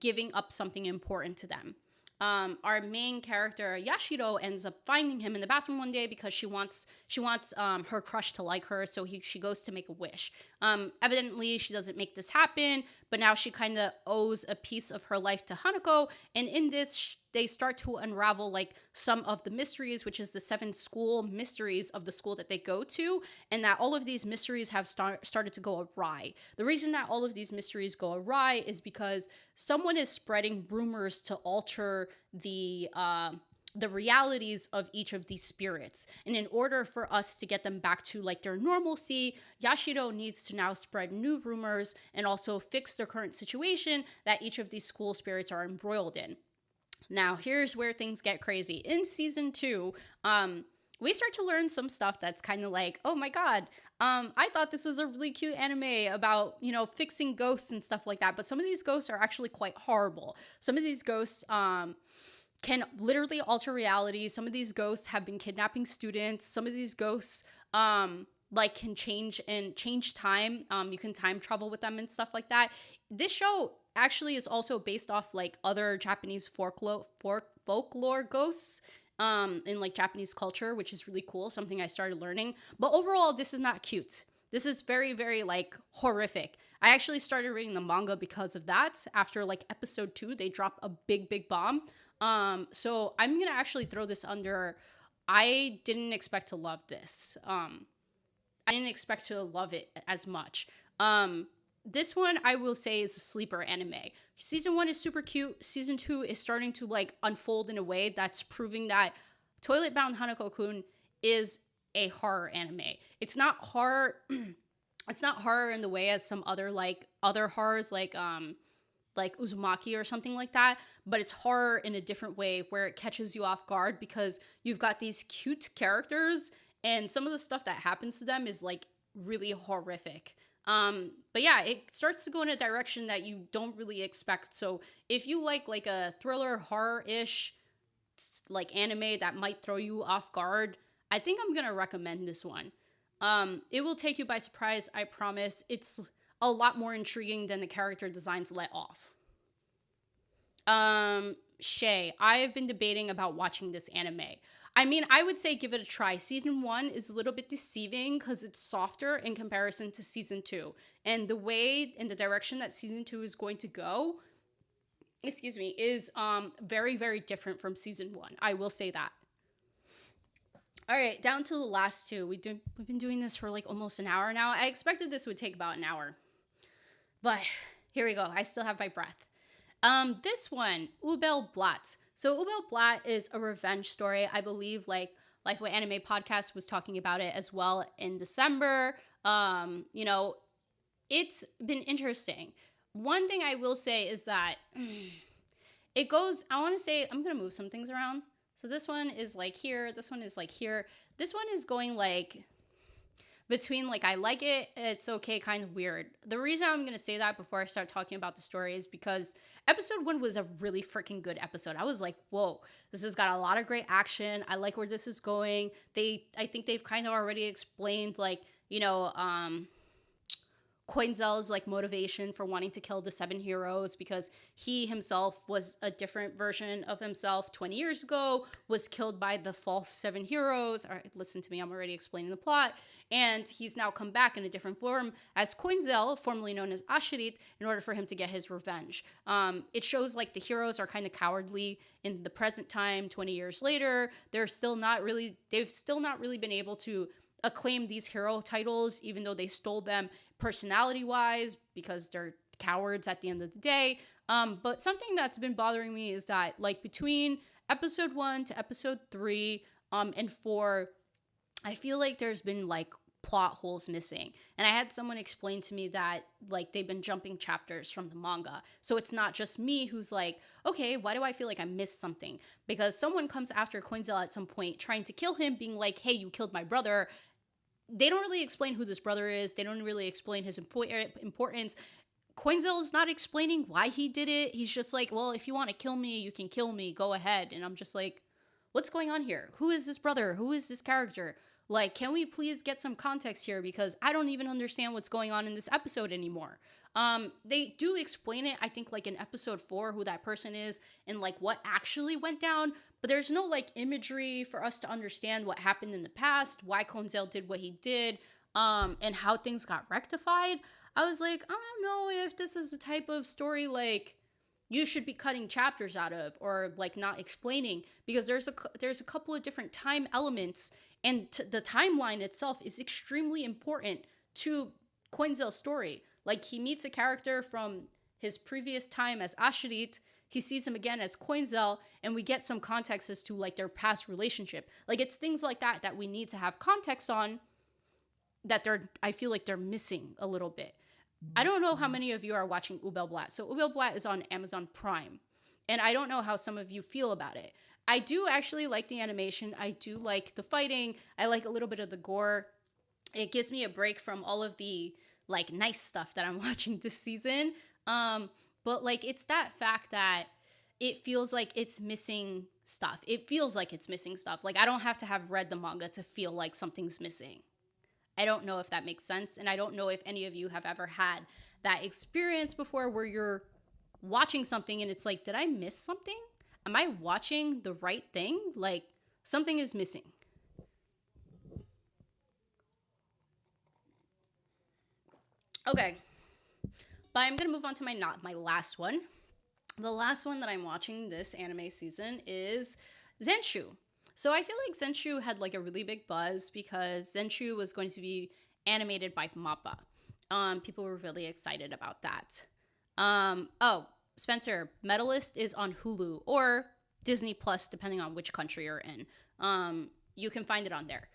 S1: giving up something important to them. Our main character Yashiro ends up finding him in the bathroom one day because she wants her crush to like her, so she goes to make a wish. Evidently, she doesn't make this happen, but now she kind of owes a piece of her life to Hanako, and in this, they start to unravel like some of the mysteries, which is the 7 school mysteries of the school that they go to, and that all of these mysteries have started to go awry. The reason that all of these mysteries go awry is because someone is spreading rumors to alter the realities of each of these spirits. And in order for us to get them back to like their normalcy, Yashiro needs to now spread new rumors and also fix the current situation that each of these school spirits are embroiled in. Now, here's where things get crazy. In season 2, we start to learn some stuff that's kind of like, oh my god, I thought this was a really cute anime about, you know, fixing ghosts and stuff like that. But some of these ghosts are actually quite horrible. Some of these ghosts, can literally alter reality. Some of these ghosts have been kidnapping students. Some of these ghosts like can change time. You can time travel with them and stuff like that. This show actually is also based off like other Japanese folklore ghosts in like Japanese culture, which is really cool, something I started learning. But overall, this is not cute. This is very, very like horrific. I actually started reading the manga because of that. After like episode 2, they drop a big bomb. So I'm gonna actually throw this under, I didn't expect to love this. I didn't expect to love it as much. This one I will say is a sleeper anime. Season 1 is super cute. Season 2 is starting to like unfold in a way that's proving that Toilet Bound Hanako-kun is a horror anime. It's not horror. It's not horror in the way as some other horrors like Uzumaki or something like that, but it's horror in a different way where it catches you off guard because you've got these cute characters and some of the stuff that happens to them is like really horrific. But yeah, it starts to go in a direction that you don't really expect. So if you like a thriller horror-ish like anime that might throw you off guard, I think I'm gonna recommend this one. It will take you by surprise, I promise. It's a lot more intriguing than the character designs let off. Shay, I have been debating about watching this anime. I mean, I would say give it a try. Season 1 is a little bit deceiving because it's softer in comparison to season 2. And the way and the direction that season 2 is going to go, is very, very different from season 1. I will say that. All right, down to the last 2. We've been doing this for like almost an hour now. I expected this would take about an hour. But here we go. I still have my breath. This one, Ubel Blatt. So Ubel Blatt is a revenge story. I believe like Lifeway Anime Podcast was talking about it as well in December. You know, it's been interesting. One thing I will say is that it goes, I want to say, I'm going to move some things around. So this one is like here. This one is like here. This one is going like between like I like it, it's okay, kind of weird. The reason I'm going to say that before I start talking about the story is because episode 1 was a really freaking good episode. I was like, whoa, this has got a lot of great action. I like where this is going. I think they've kind of already explained like, you know, Koinzel's like motivation for wanting to kill the 7 heroes because he himself was a different version of himself 20 years ago, was killed by the false 7 heroes. All right, listen to me, I'm already explaining the plot. And he's now come back in a different form as Koinzel, formerly known as Ashirit, in order for him to get his revenge. It shows like the heroes are kind of cowardly in the present time, 20 years later. They've still not really been able to acclaim these hero titles, even though they stole them personality-wise, because they're cowards at the end of the day. But something that's been bothering me is that, like, between episode 1 to episode 3 and 4, I feel like there's been, like, plot holes missing. And I had someone explain to me that, like, they've been jumping chapters from the manga. So it's not just me who's like, okay, why do I feel like I missed something? Because someone comes after Koinzel at some point trying to kill him, being like, hey, you killed my brother. They don't really explain who this brother is. They don't really explain his importance. Koinzel is not explaining why he did it. He's just like, well, if you want to kill me, you can kill me. Go ahead. And I'm just like, what's going on here? Who is this brother? Who is this character? Like, can we please get some context here? Because I don't even understand what's going on in this episode anymore. They do explain it, I think, like in episode 4, who that person is and like what actually went down. But there's no like imagery for us to understand what happened in the past, why Koinzel did what he did, and how things got rectified. I was like, I don't know if this is the type of story like, you should be cutting chapters out of, or like not explaining, because there's a couple of different time elements, and the timeline itself is extremely important to Coinzel's story. Like, he meets a character from his previous time as Asherit, he sees him again as Coinzel, and we get some context as to like their past relationship. Like, it's things like that that we need to have context on, that I feel like they're missing a little bit. I don't know how many of you are watching Ubel Blatt. So Ubel Blatt is on Amazon Prime, and I don't know how some of you feel about it. I do actually like the animation. I do like the fighting. I like a little bit of the gore. It gives me a break from all of the like nice stuff that I'm watching this season. But like, it's that fact that it feels like it's missing stuff. It feels like it's missing stuff. Like, I don't have to have read the manga to feel like something's missing. I don't know if that makes sense. And I don't know if any of you have ever had that experience before, where you're watching something and it's like, did I miss something? Am I watching the right thing? Like, something is missing. Okay. But I'm going to move on to my last one. The last one that I'm watching this anime season is Zenshu. So I feel like Zenshu had like a really big buzz because Zenshu was going to be animated by MAPPA. People were really excited about that. Oh, Spencer, Metalist is on Hulu or Disney Plus, depending on which country you're in. You can find it on there.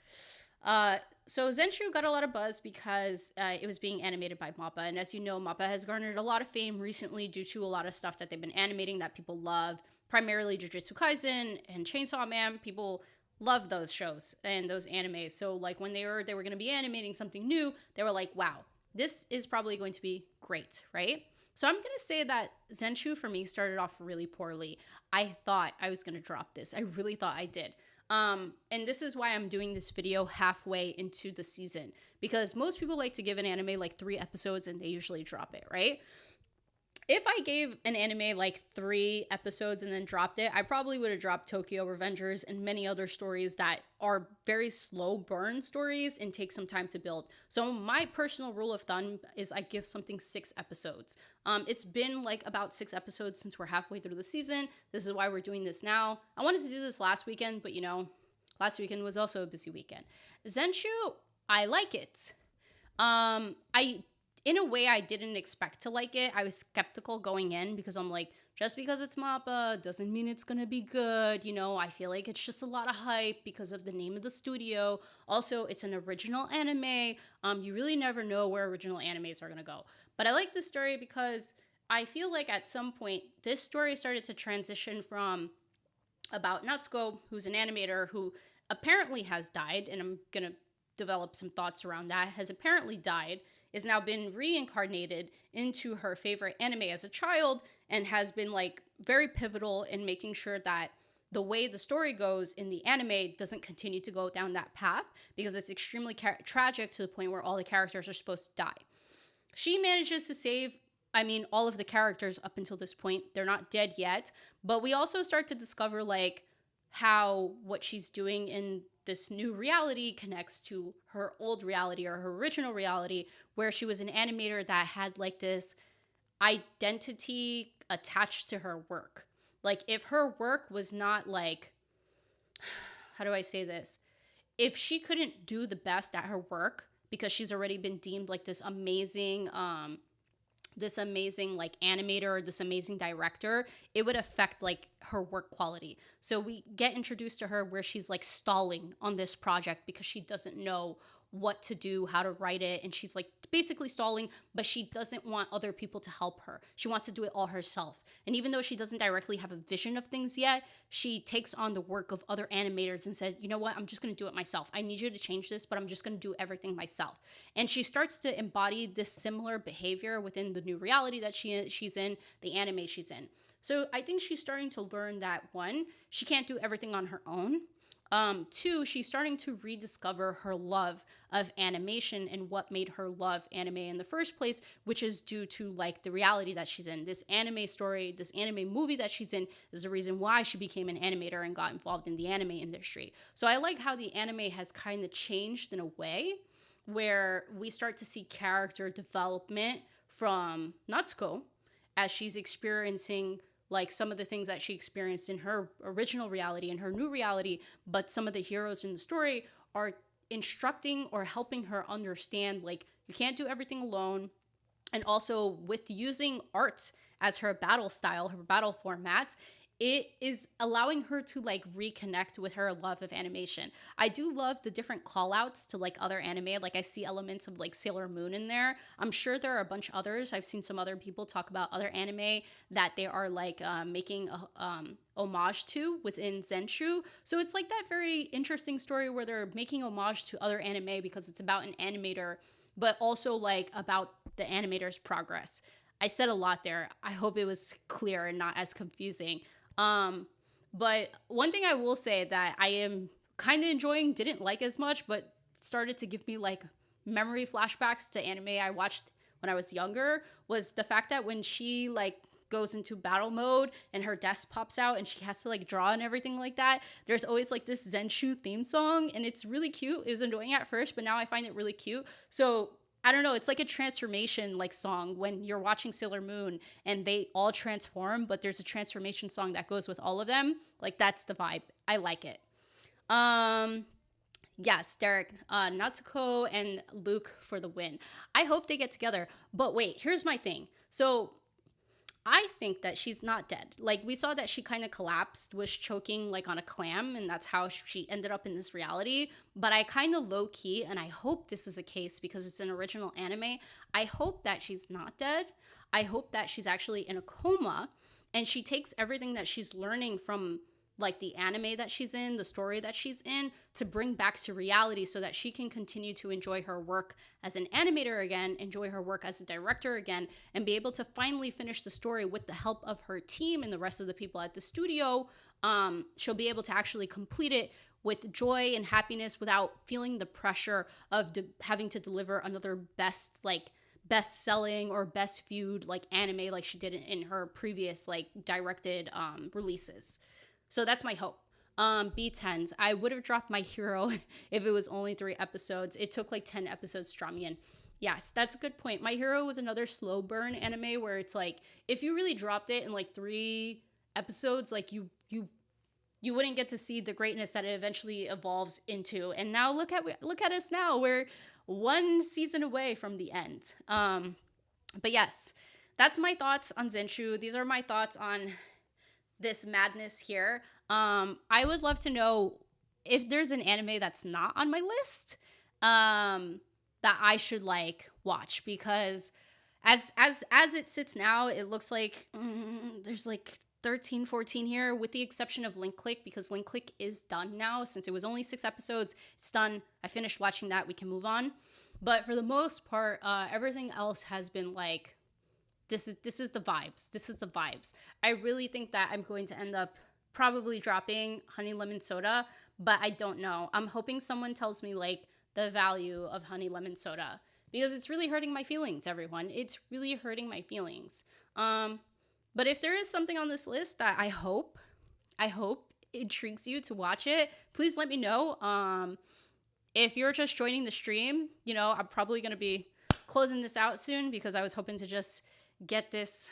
S1: So Zenshu got a lot of buzz because it was being animated by MAPPA. And as you know, MAPPA has garnered a lot of fame recently due to a lot of stuff that they've been animating that people love. Primarily Jujutsu Kaisen and Chainsaw Man. People love those shows and those animes. So like, when they were going to be animating something new, they were like, wow, this is probably going to be great, right? So I'm going to say that Zenshu for me started off really poorly. I thought I was going to drop this. I really thought I did. And this is why I'm doing this video halfway into the season, because most people like to give an anime like 3 episodes and they usually drop it, right? If I gave an anime like 3 episodes and then dropped it, I probably would have dropped Tokyo Revengers and many other stories that are very slow burn stories and take some time to build. So my personal rule of thumb is I give something 6 episodes. It's been like about 6 episodes since we're halfway through the season. This is why we're doing this now. I wanted to do this last weekend, but you know, last weekend was also a busy weekend. Zenshu, I like it. In a way, I didn't expect to like it. I was skeptical going in because I'm like, just because it's MAPPA doesn't mean it's gonna be good. You know, I feel like it's just a lot of hype because of the name of the studio. Also, it's an original anime. You really never know where original animes are gonna go. But I like this story because I feel like at some point, this story started to transition from about Natsuko, who's an animator who apparently has died, and I'm gonna develop some thoughts around that, has apparently died, is now been reincarnated into her favorite anime as a child, and has been like very pivotal in making sure that the way the story goes in the anime doesn't continue to go down that path, because it's extremely tragic to the point where all the characters are supposed to die. She manages to save, all of the characters up until this point. They're not dead yet, but we also start to discover like how what she's doing in this new reality connects to her old reality, or her original reality, where she was an animator that had like this identity attached to her work. Like, if her work was not like, how do I say this? If she couldn't do the best at her work because she's already been deemed like this amazing like animator or this amazing director, it would affect like her work quality. So we get introduced to her where she's like stalling on this project because she doesn't know what to do, how to write it, and she's like basically stalling, but she doesn't want other people to help her. She wants to do it all herself. And even though she doesn't directly have a vision of things yet, she takes on the work of other animators and says, you know what, I'm just going to do it myself. I need you to change this, but I'm just going to do everything myself. And she starts to embody this similar behavior within the new reality that she's in, the anime she's in. So I think she's starting to learn that, 1, she can't do everything on her own. 2, she's starting to rediscover her love of animation and what made her love anime in the first place, which is due to like the reality that she's in. This anime story, this anime movie that she's in is the reason why she became an animator and got involved in the anime industry. So I like how the anime has kind of changed in a way where we start to see character development from Natsuko, as she's experiencing like some of the things that she experienced in her original reality and her new reality, but some of the heroes in the story are instructing or helping her understand like you can't do everything alone. And also with using art as her battle style, her battle format, it is allowing her to like reconnect with her love of animation. I do love the different call outs to like other anime. Like I see elements of like Sailor Moon in there. I'm sure there are a bunch of others. I've seen some other people talk about other anime that they are like making a homage to within Zenshu. So it's like that very interesting story where they're making homage to other anime because it's about an animator, but also like about the animator's progress. I said a lot there. I hope it was clear and not as confusing. But one thing I will say that I am kind of enjoying, didn't like as much, but started to give me like memory flashbacks to anime I watched when I was younger, was the fact that when she like goes into battle mode and her desk pops out and she has to like draw and everything like that, there's always like this Zenshu theme song, and it's really cute. It was annoying at first, but now I find it really cute. So I don't know, it's like a transformation like song when you're watching Sailor Moon and they all transform, but there's a transformation song that goes with all of them. Like that's the vibe. I like it. Yes, Derek, Natsuko and Luke for the win. I hope they get together. But wait, here's my thing. So I think that she's not dead. Like we saw that she kind of collapsed, was choking like on a clam, and that's how she ended up in this reality. But I kind of low key, and I hope this is a case because it's an original anime. I hope that she's not dead. I hope that she's actually in a coma, and she takes everything that she's learning from like the anime that she's in, the story that she's in, to bring back to reality so that she can continue to enjoy her work as an animator again, enjoy her work as a director again, and be able to finally finish the story with the help of her team and the rest of the people at the studio. She'll be able to actually complete it with joy and happiness without feeling the pressure of having to deliver another best-selling or best viewed like anime like she did in her previous like directed releases. So that's my hope. B10s. I would have dropped My Hero if it was only 3 episodes. It took like 10 episodes to draw me in. Yes, that's a good point. My Hero was another slow burn anime where it's like if you really dropped it in like 3 episodes, like you wouldn't get to see the greatness that it eventually evolves into. And now look at us now. We're 1 season away from the end. But yes, that's my thoughts on Zenshu. These are my thoughts on this madness here. I would love to know if there's an anime that's not on my list that I should like watch, because as it sits now, it looks like there's like 13, 14 here, with the exception of Link Click, because Link Click is done now. Since it was only 6 episodes, it's done. I finished watching that. We can move on. But for the most part, everything else has been like, this is the vibes. This is the vibes. I really think that I'm going to end up probably dropping Honey Lemon Soda, but I don't know. I'm hoping someone tells me like the value of Honey Lemon Soda, because it's really hurting my feelings, everyone. It's really hurting my feelings. But if there is something on this list that I hope intrigues you to watch it, please let me know. If you're just joining the stream, you know, I'm probably going to be closing this out soon because I was hoping to just get this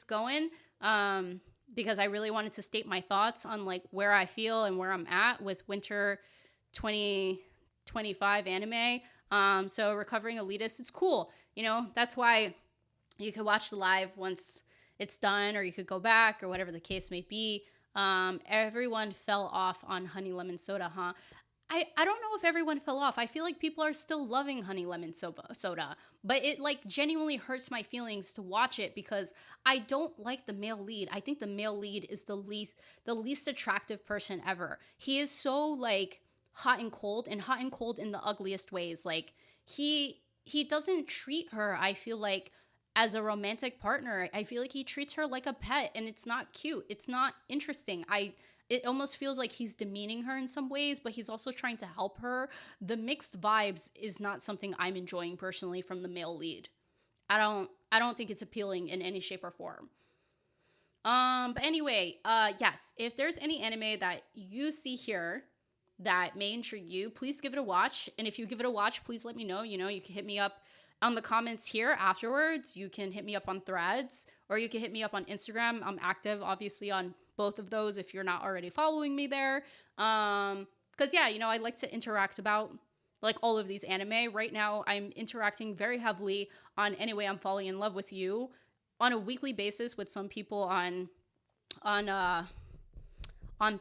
S1: going, because I really wanted to state my thoughts on like where I feel and where I'm at with winter 2025 anime. So Recovering Elitist, it's cool, you know. That's why you could watch the live once it's done, or you could go back, or whatever the case may be. Everyone fell off on Honey Lemon Soda, huh? I don't know if everyone fell off. I feel like people are still loving Honey Lemon Soda, but it like genuinely hurts my feelings to watch it because I don't like the male lead. I think the male lead is the least attractive person ever. He is so like hot and cold in the ugliest ways. Like he doesn't treat her, I feel like, as a romantic partner. I feel like he treats her like a pet, and it's not cute. It's not interesting. It almost feels like he's demeaning her in some ways, but he's also trying to help her. The mixed vibes is not something I'm enjoying personally from the male lead. I don't think it's appealing in any shape or form. But anyway, yes, if there's any anime that you see here that may intrigue you, please give it a watch. And if you give it a watch, please let me know. You know, you can hit me up on the comments here afterwards. You can hit me up on Threads, or you can hit me up on Instagram. I'm active, obviously, on both of those if you're not already following me there. Because, yeah, you know, I like to interact about like all of these anime. Right now, I'm interacting very heavily on Anyway, I'm Falling in Love with You on a weekly basis with some people on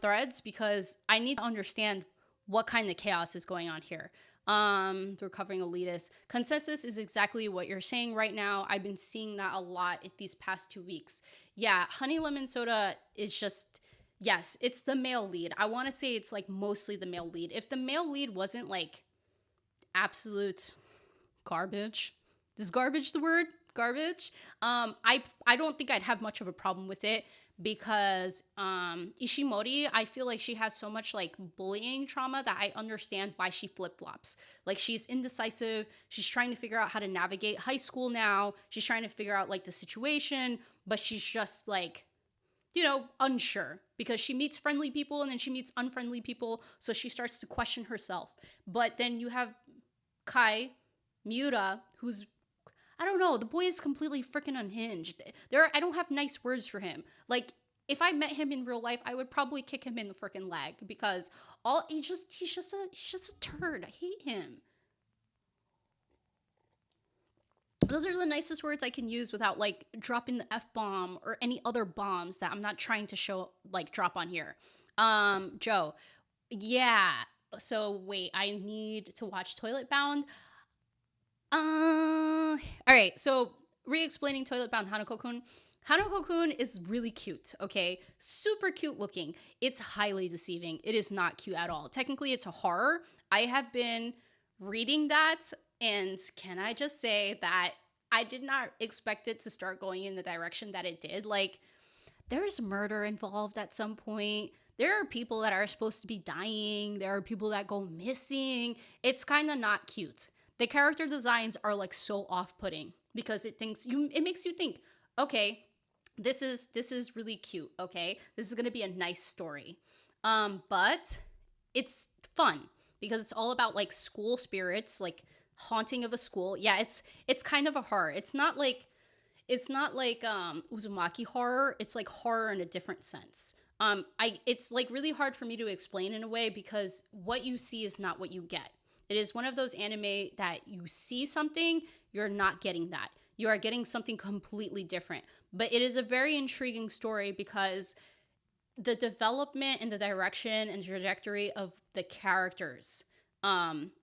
S1: Threads, because I need to understand what kind of chaos is going on here. Through covering elitist consensus is exactly what you're saying right now. I've been seeing that a lot these past 2 weeks. Yeah, Honey Lemon Soda is just, yes, it's the male lead. I want to say it's like mostly the male lead. If the male lead wasn't like absolute garbage, is garbage the word? Garbage. I don't think I'd have much of a problem with it, because Ishimori, I feel like she has so much like bullying trauma that I understand why she flip-flops. Like, she's indecisive. She's trying to figure out how to navigate high school now. She's trying to figure out like the situation, but she's just like, you know, unsure, because she meets friendly people and then she meets unfriendly people. So she starts to question herself. But then you have Kai Miura, who's, I don't know, the boy is completely freaking unhinged. I don't have nice words for him. Like, if I met him in real life, I would probably kick him in the freaking leg, because he's just a turd. I hate him. Those are the nicest words I can use without like dropping the F-bomb or any other bombs that I'm not trying to show, like, drop on here. Joe. Yeah. So wait, I need to watch Toilet Bound. All right, so re-explaining Toilet Bound Hanako-kun. Hanako-kun is really cute, okay? Super cute looking. It's highly deceiving. It is not cute at all. Technically, it's a horror. I have been reading that, and can I just say that I did not expect it to start going in the direction that it did. Like, there's murder involved at some point. There are people that are supposed to be dying. There are people that go missing. It's kind of not cute. The character designs are like so off-putting, because it makes you think, okay, this is really cute, okay? This is going to be a nice story. But it's fun, because it's all about like school spirits, like haunting of a school. Yeah, it's kind of a horror. It's not like Uzumaki horror. It's like horror in a different sense. It's like really hard for me to explain in a way, because what you see is not what you get. It is one of those anime that you see something, you're not getting that. You are getting something completely different. But it is a very intriguing story, because the development and the direction and trajectory of the characters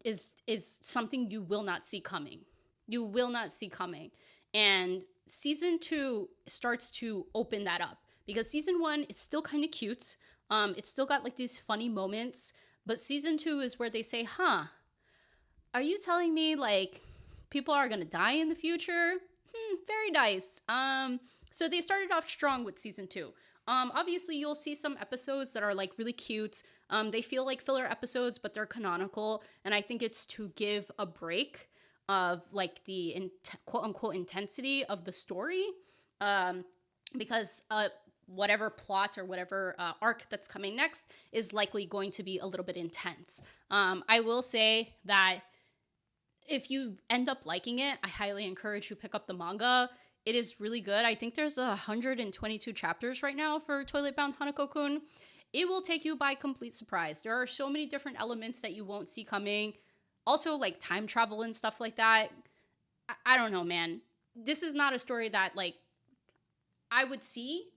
S1: is something you will not see coming. You will not see coming. And season 2 starts to open that up, because season 1, it's still kind of cute. It's still got like these funny moments. But season 2 is where they say, are you telling me like people are gonna die in the future? Very nice. So they started off strong with season 2. Obviously you'll see some episodes that are like really cute. They feel like filler episodes, but they're canonical, and I think it's to give a break of like the quote unquote intensity of the story, because whatever plot or whatever arc that's coming next is likely going to be a little bit intense. I will say that if you end up liking it, I highly encourage you pick up the manga. It is really good. I think there's 122 chapters right now for Toilet Bound Hanako-kun. It will take you by complete surprise. There are so many different elements that you won't see coming. Also, like time travel and stuff like that. I don't know, man. This is not a story that like I would see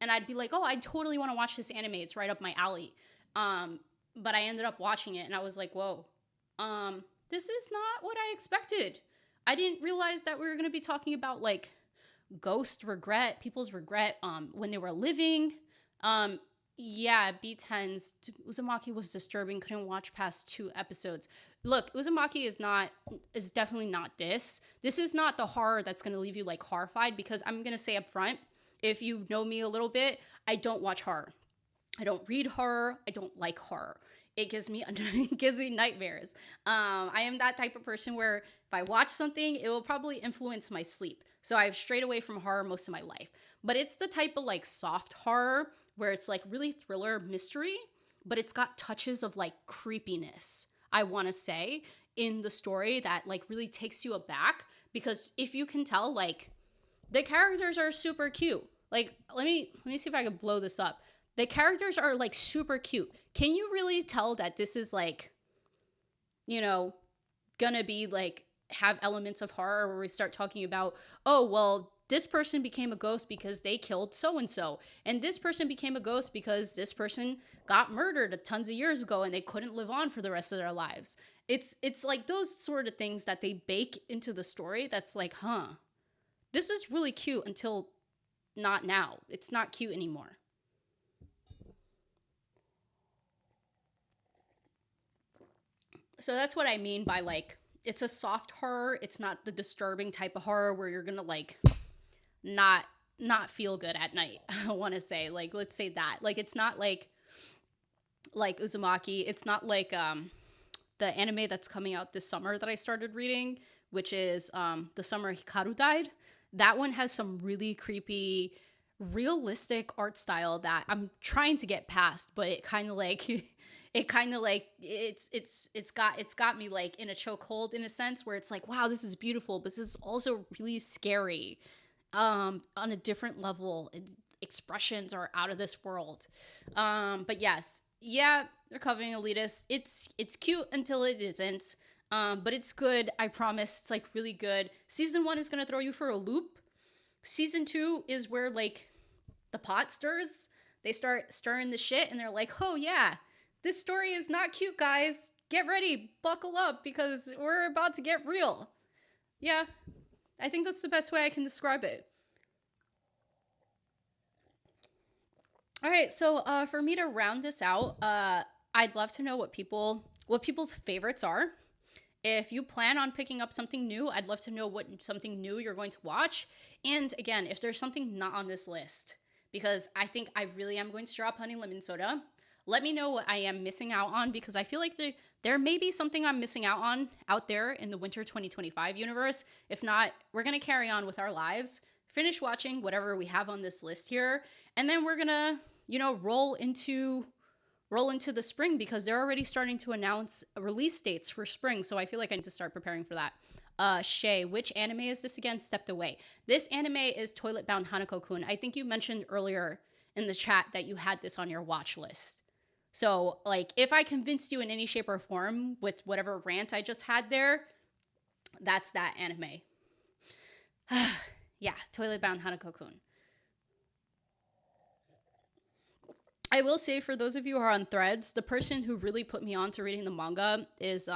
S1: and I'd be like, oh, I totally want to watch this anime. It's right up my alley. But I ended up watching it and I was like, whoa, this is not what I expected. I didn't realize that we were going to be talking about like ghost regret, people's regret when they were living. Yeah, B10's Uzumaki was disturbing. Couldn't watch past 2 episodes. Look, Uzumaki is definitely not this. This is not the horror that's going to leave you like horrified, because I'm going to say up front, if you know me a little bit, I don't watch horror. I don't read horror. I don't like horror. It gives me nightmares. I am that type of person where if I watch something, it will probably influence my sleep. So I've strayed away from horror most of my life. But it's the type of like soft horror where it's like really thriller mystery, but it's got touches of like creepiness, I want to say. in the story that like really takes you aback, because if you can tell, like the characters are super cute. Like let me see if I can blow this up. The characters are like super cute. Can you really tell that this is like, you know, gonna be like have elements of horror where we start talking about, oh, well, this person became a ghost because they killed so and so, and this person became a ghost because this person got murdered tons of years ago and they couldn't live on for the rest of their lives. It's like those sort of things that they bake into the story that's like, huh, this is really cute until not now. It's not cute anymore. So that's what I mean by like, it's a soft horror. It's not the disturbing type of horror where you're gonna like not feel good at night. I want to say, like, let's say that, like, it's not like Uzumaki. It's not like the anime that's coming out this summer that I started reading, which is The Summer Hikaru Died. That one has some really creepy, realistic art style that I'm trying to get past, but it kind of like it's got me like in a chokehold in a sense where it's like, wow, this is beautiful, but this is also really scary on a different level. Expressions are out of this world. But yes, yeah, they're covering elitist. It's cute until it isn't. But it's good. I promise. It's like really good. Season 1 is gonna throw you for a loop. Season 2 is where like the pot stirs. They start stirring the shit and they're like, oh yeah, this story is not cute, guys. Get ready, buckle up, because we're about to get real. Yeah, I think that's the best way I can describe it. All right, so for me to round this out, I'd love to know what people's favorites are. If you plan on picking up something new, I'd love to know what something new you're going to watch. And again, if there's something not on this list, because I think I really am going to drop Honey Lemon Soda, let me know what I am missing out on, because I feel like there may be something I'm missing out on out there in the winter 2025 universe. If not, we're going to carry on with our lives, finish watching whatever we have on this list here, and then we're going to, roll into the spring, because they're already starting to announce release dates for spring. So I feel like I need to start preparing for that. Shay, which anime is this again? Stepped Away. This anime is Toilet Bound Hanako-kun. I think you mentioned earlier in the chat that you had this on your watch list. So, like, if I convinced you in any shape or form with whatever rant I just had there, that's that anime. Yeah, Toilet Bound Hanako-kun. I will say, for those of you who are on Threads, the person who really put me on to reading the manga is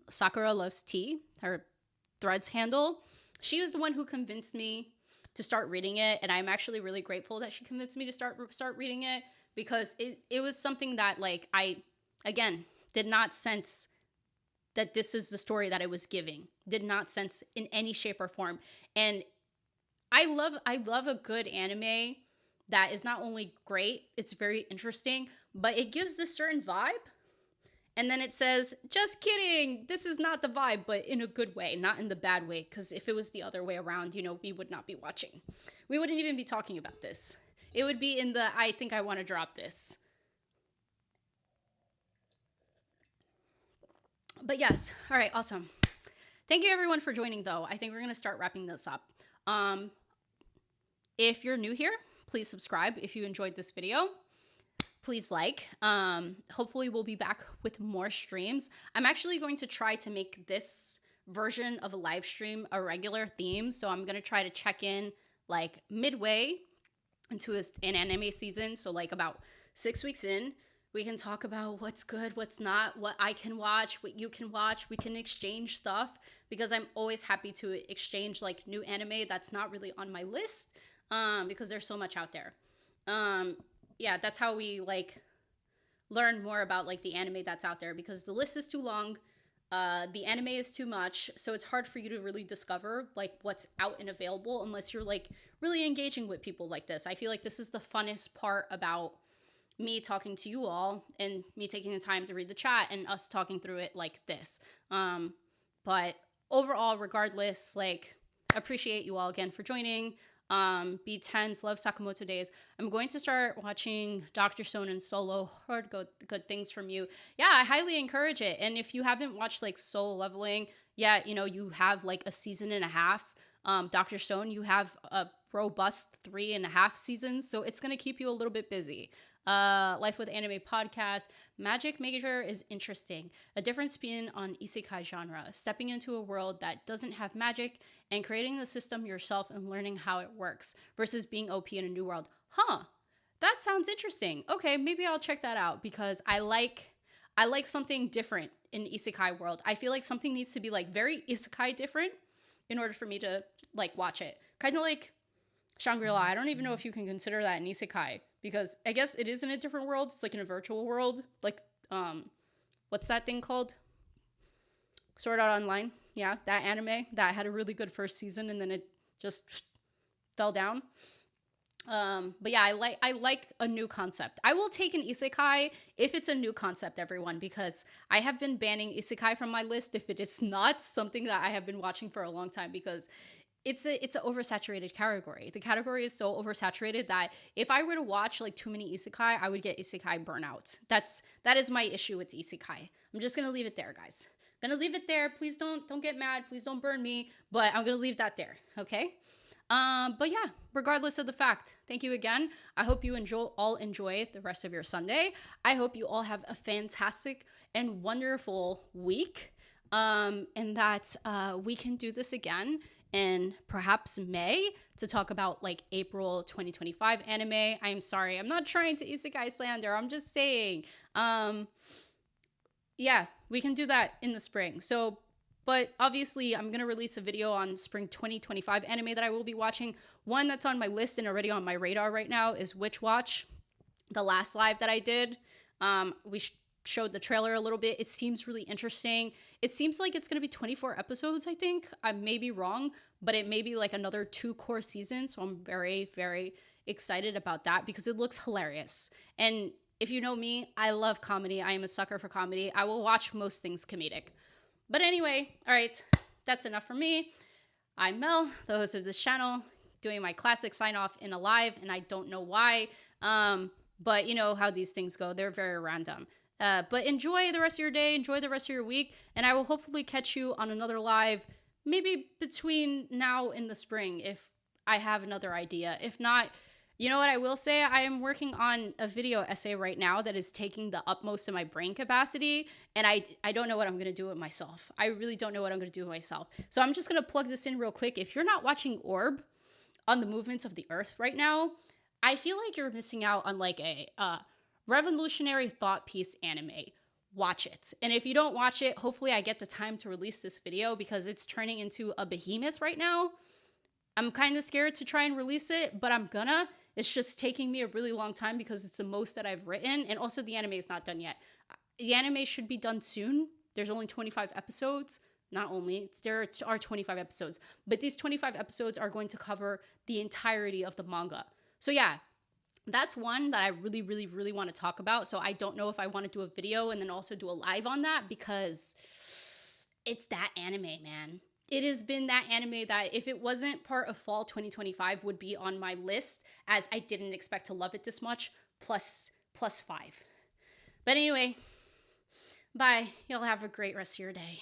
S1: Sakura Loves Tea, her Threads handle. She is the one who convinced me to start reading it, and I'm actually really grateful that she convinced me to start reading it, because it was something that, like, I, again, did not sense that this is the story that I was giving. Did not sense in any shape or form. And I love a good anime that is not only great, it's very interesting, but it gives this certain vibe. And then it says, just kidding, this is not the vibe, but in a good way, not in the bad way. Because if it was the other way around, we would not be watching. We wouldn't even be talking about this. It would be in the, I think I want to drop this. But yes, all right, awesome. Thank you everyone for joining, though. I think we're going to start wrapping this up. If you're new here, please subscribe. If you enjoyed this video, please like. Hopefully we'll be back with more streams. I'm actually going to try to make this version of a live stream a regular theme. So I'm going to try to check in like midway into an anime season. So like about 6 weeks in, we can talk about what's good, what's not, what I can watch, what you can watch. We can exchange stuff, because I'm always happy to exchange like new anime that's not really on my list, because there's so much out there. Yeah, that's how we like learn more about like the anime that's out there, because the list is too long. The anime is too much, so it's hard for you to really discover like what's out and available unless you're like really engaging with people like this. I feel like this is the funnest part about me talking to you all, and me taking the time to read the chat and us talking through it like this. But overall, regardless, like, appreciate you all again for joining. B10's love Sakamoto Days. I'm going to start watching Dr. Stone and Solo. Heard good things from you. Yeah, I highly encourage it. And if you haven't watched like Solo Leveling, yeah, you know, you have like a season and a half. Dr. Stone, you have a robust 3.5 seasons, so it's gonna keep you a little bit busy. Life with Anime podcast. Magic Major is interesting. A different spin on isekai genre, stepping into a world that doesn't have magic and creating the system yourself and learning how it works versus being OP in a new world. Huh. That sounds interesting. Okay, maybe I'll check that out because I like something different in isekai world. I feel like something needs to be like very isekai different in order for me to like watch it. Kind of like Shangri-La. I don't even know if you can consider that an isekai because I guess it is in a different world. It's like in a virtual world. Like, what's that thing called? Sword Art Online. Yeah, that anime that had a really good first season and then it just fell down. But yeah, I like a new concept. I will take an isekai if it's a new concept, everyone, because I have been banning isekai from my list if it is not something that I have been watching for a long time because it's an oversaturated category. The category is so oversaturated that if I were to watch like too many isekai, I would get isekai burnout. That is my issue with isekai. I'm just gonna leave it there, guys. Gonna leave it there. Please don't get mad. Please don't burn me. But I'm gonna leave that there. Okay. But yeah, regardless of the fact, thank you again. I hope you all enjoy the rest of your Sunday. I hope you all have a fantastic and wonderful week. And that we can do this again in perhaps May to talk about like April 2025 anime. I'm sorry, I'm not trying to isekai slander. I'm just saying, yeah, we can do that in the spring. So, but obviously I'm going to release a video on spring 2025 anime that I will be watching. One that's on my list and already on my radar right now is Witch Watch, the last live that I did. We showed the trailer a little bit. It seems really interesting. It seems like it's going to be 24 episodes, I think. I may be wrong, but it may be like another 2 core seasons. So I'm very, very excited about that because it looks hilarious. And if you know me, I love comedy. I am a sucker for comedy. I will watch most things comedic. But anyway, all right, that's enough for me. I'm Mel, the host of this channel, doing my classic sign off in a live, and I don't know why. But you know how these things go. They're very random. But enjoy the rest of your day, enjoy the rest of your week, and I will hopefully catch you on another live, maybe between now and the spring if I have another idea. If not, you know what I will say? I am working on a video essay right now that is taking the utmost of my brain capacity, and I don't know what I'm going to do with myself. I really don't know what I'm going to do with myself. So I'm just going to plug this in real quick. If you're not watching Orb on the movements of the earth right now, I feel like you're missing out on like a revolutionary thought piece anime. Watch it. And if you don't watch it, hopefully I get the time to release this video because it's turning into a behemoth right now. I'm kind of scared to try and release it, but I'm gonna. It's just taking me a really long time because it's the most that I've written. And also the anime is not done yet. The anime should be done soon. There's only 25 episodes. Not only, there are 25 episodes. But these 25 episodes are going to cover the entirety of the manga. So yeah, that's one that I really, really, really want to talk about. So I don't know if I want to do a video and then also do a live on that because it's that anime, man. It has been that anime that if it wasn't part of fall 2025 would be on my list as I didn't expect to love it this much, plus 5. But anyway, bye. Y'all have a great rest of your day.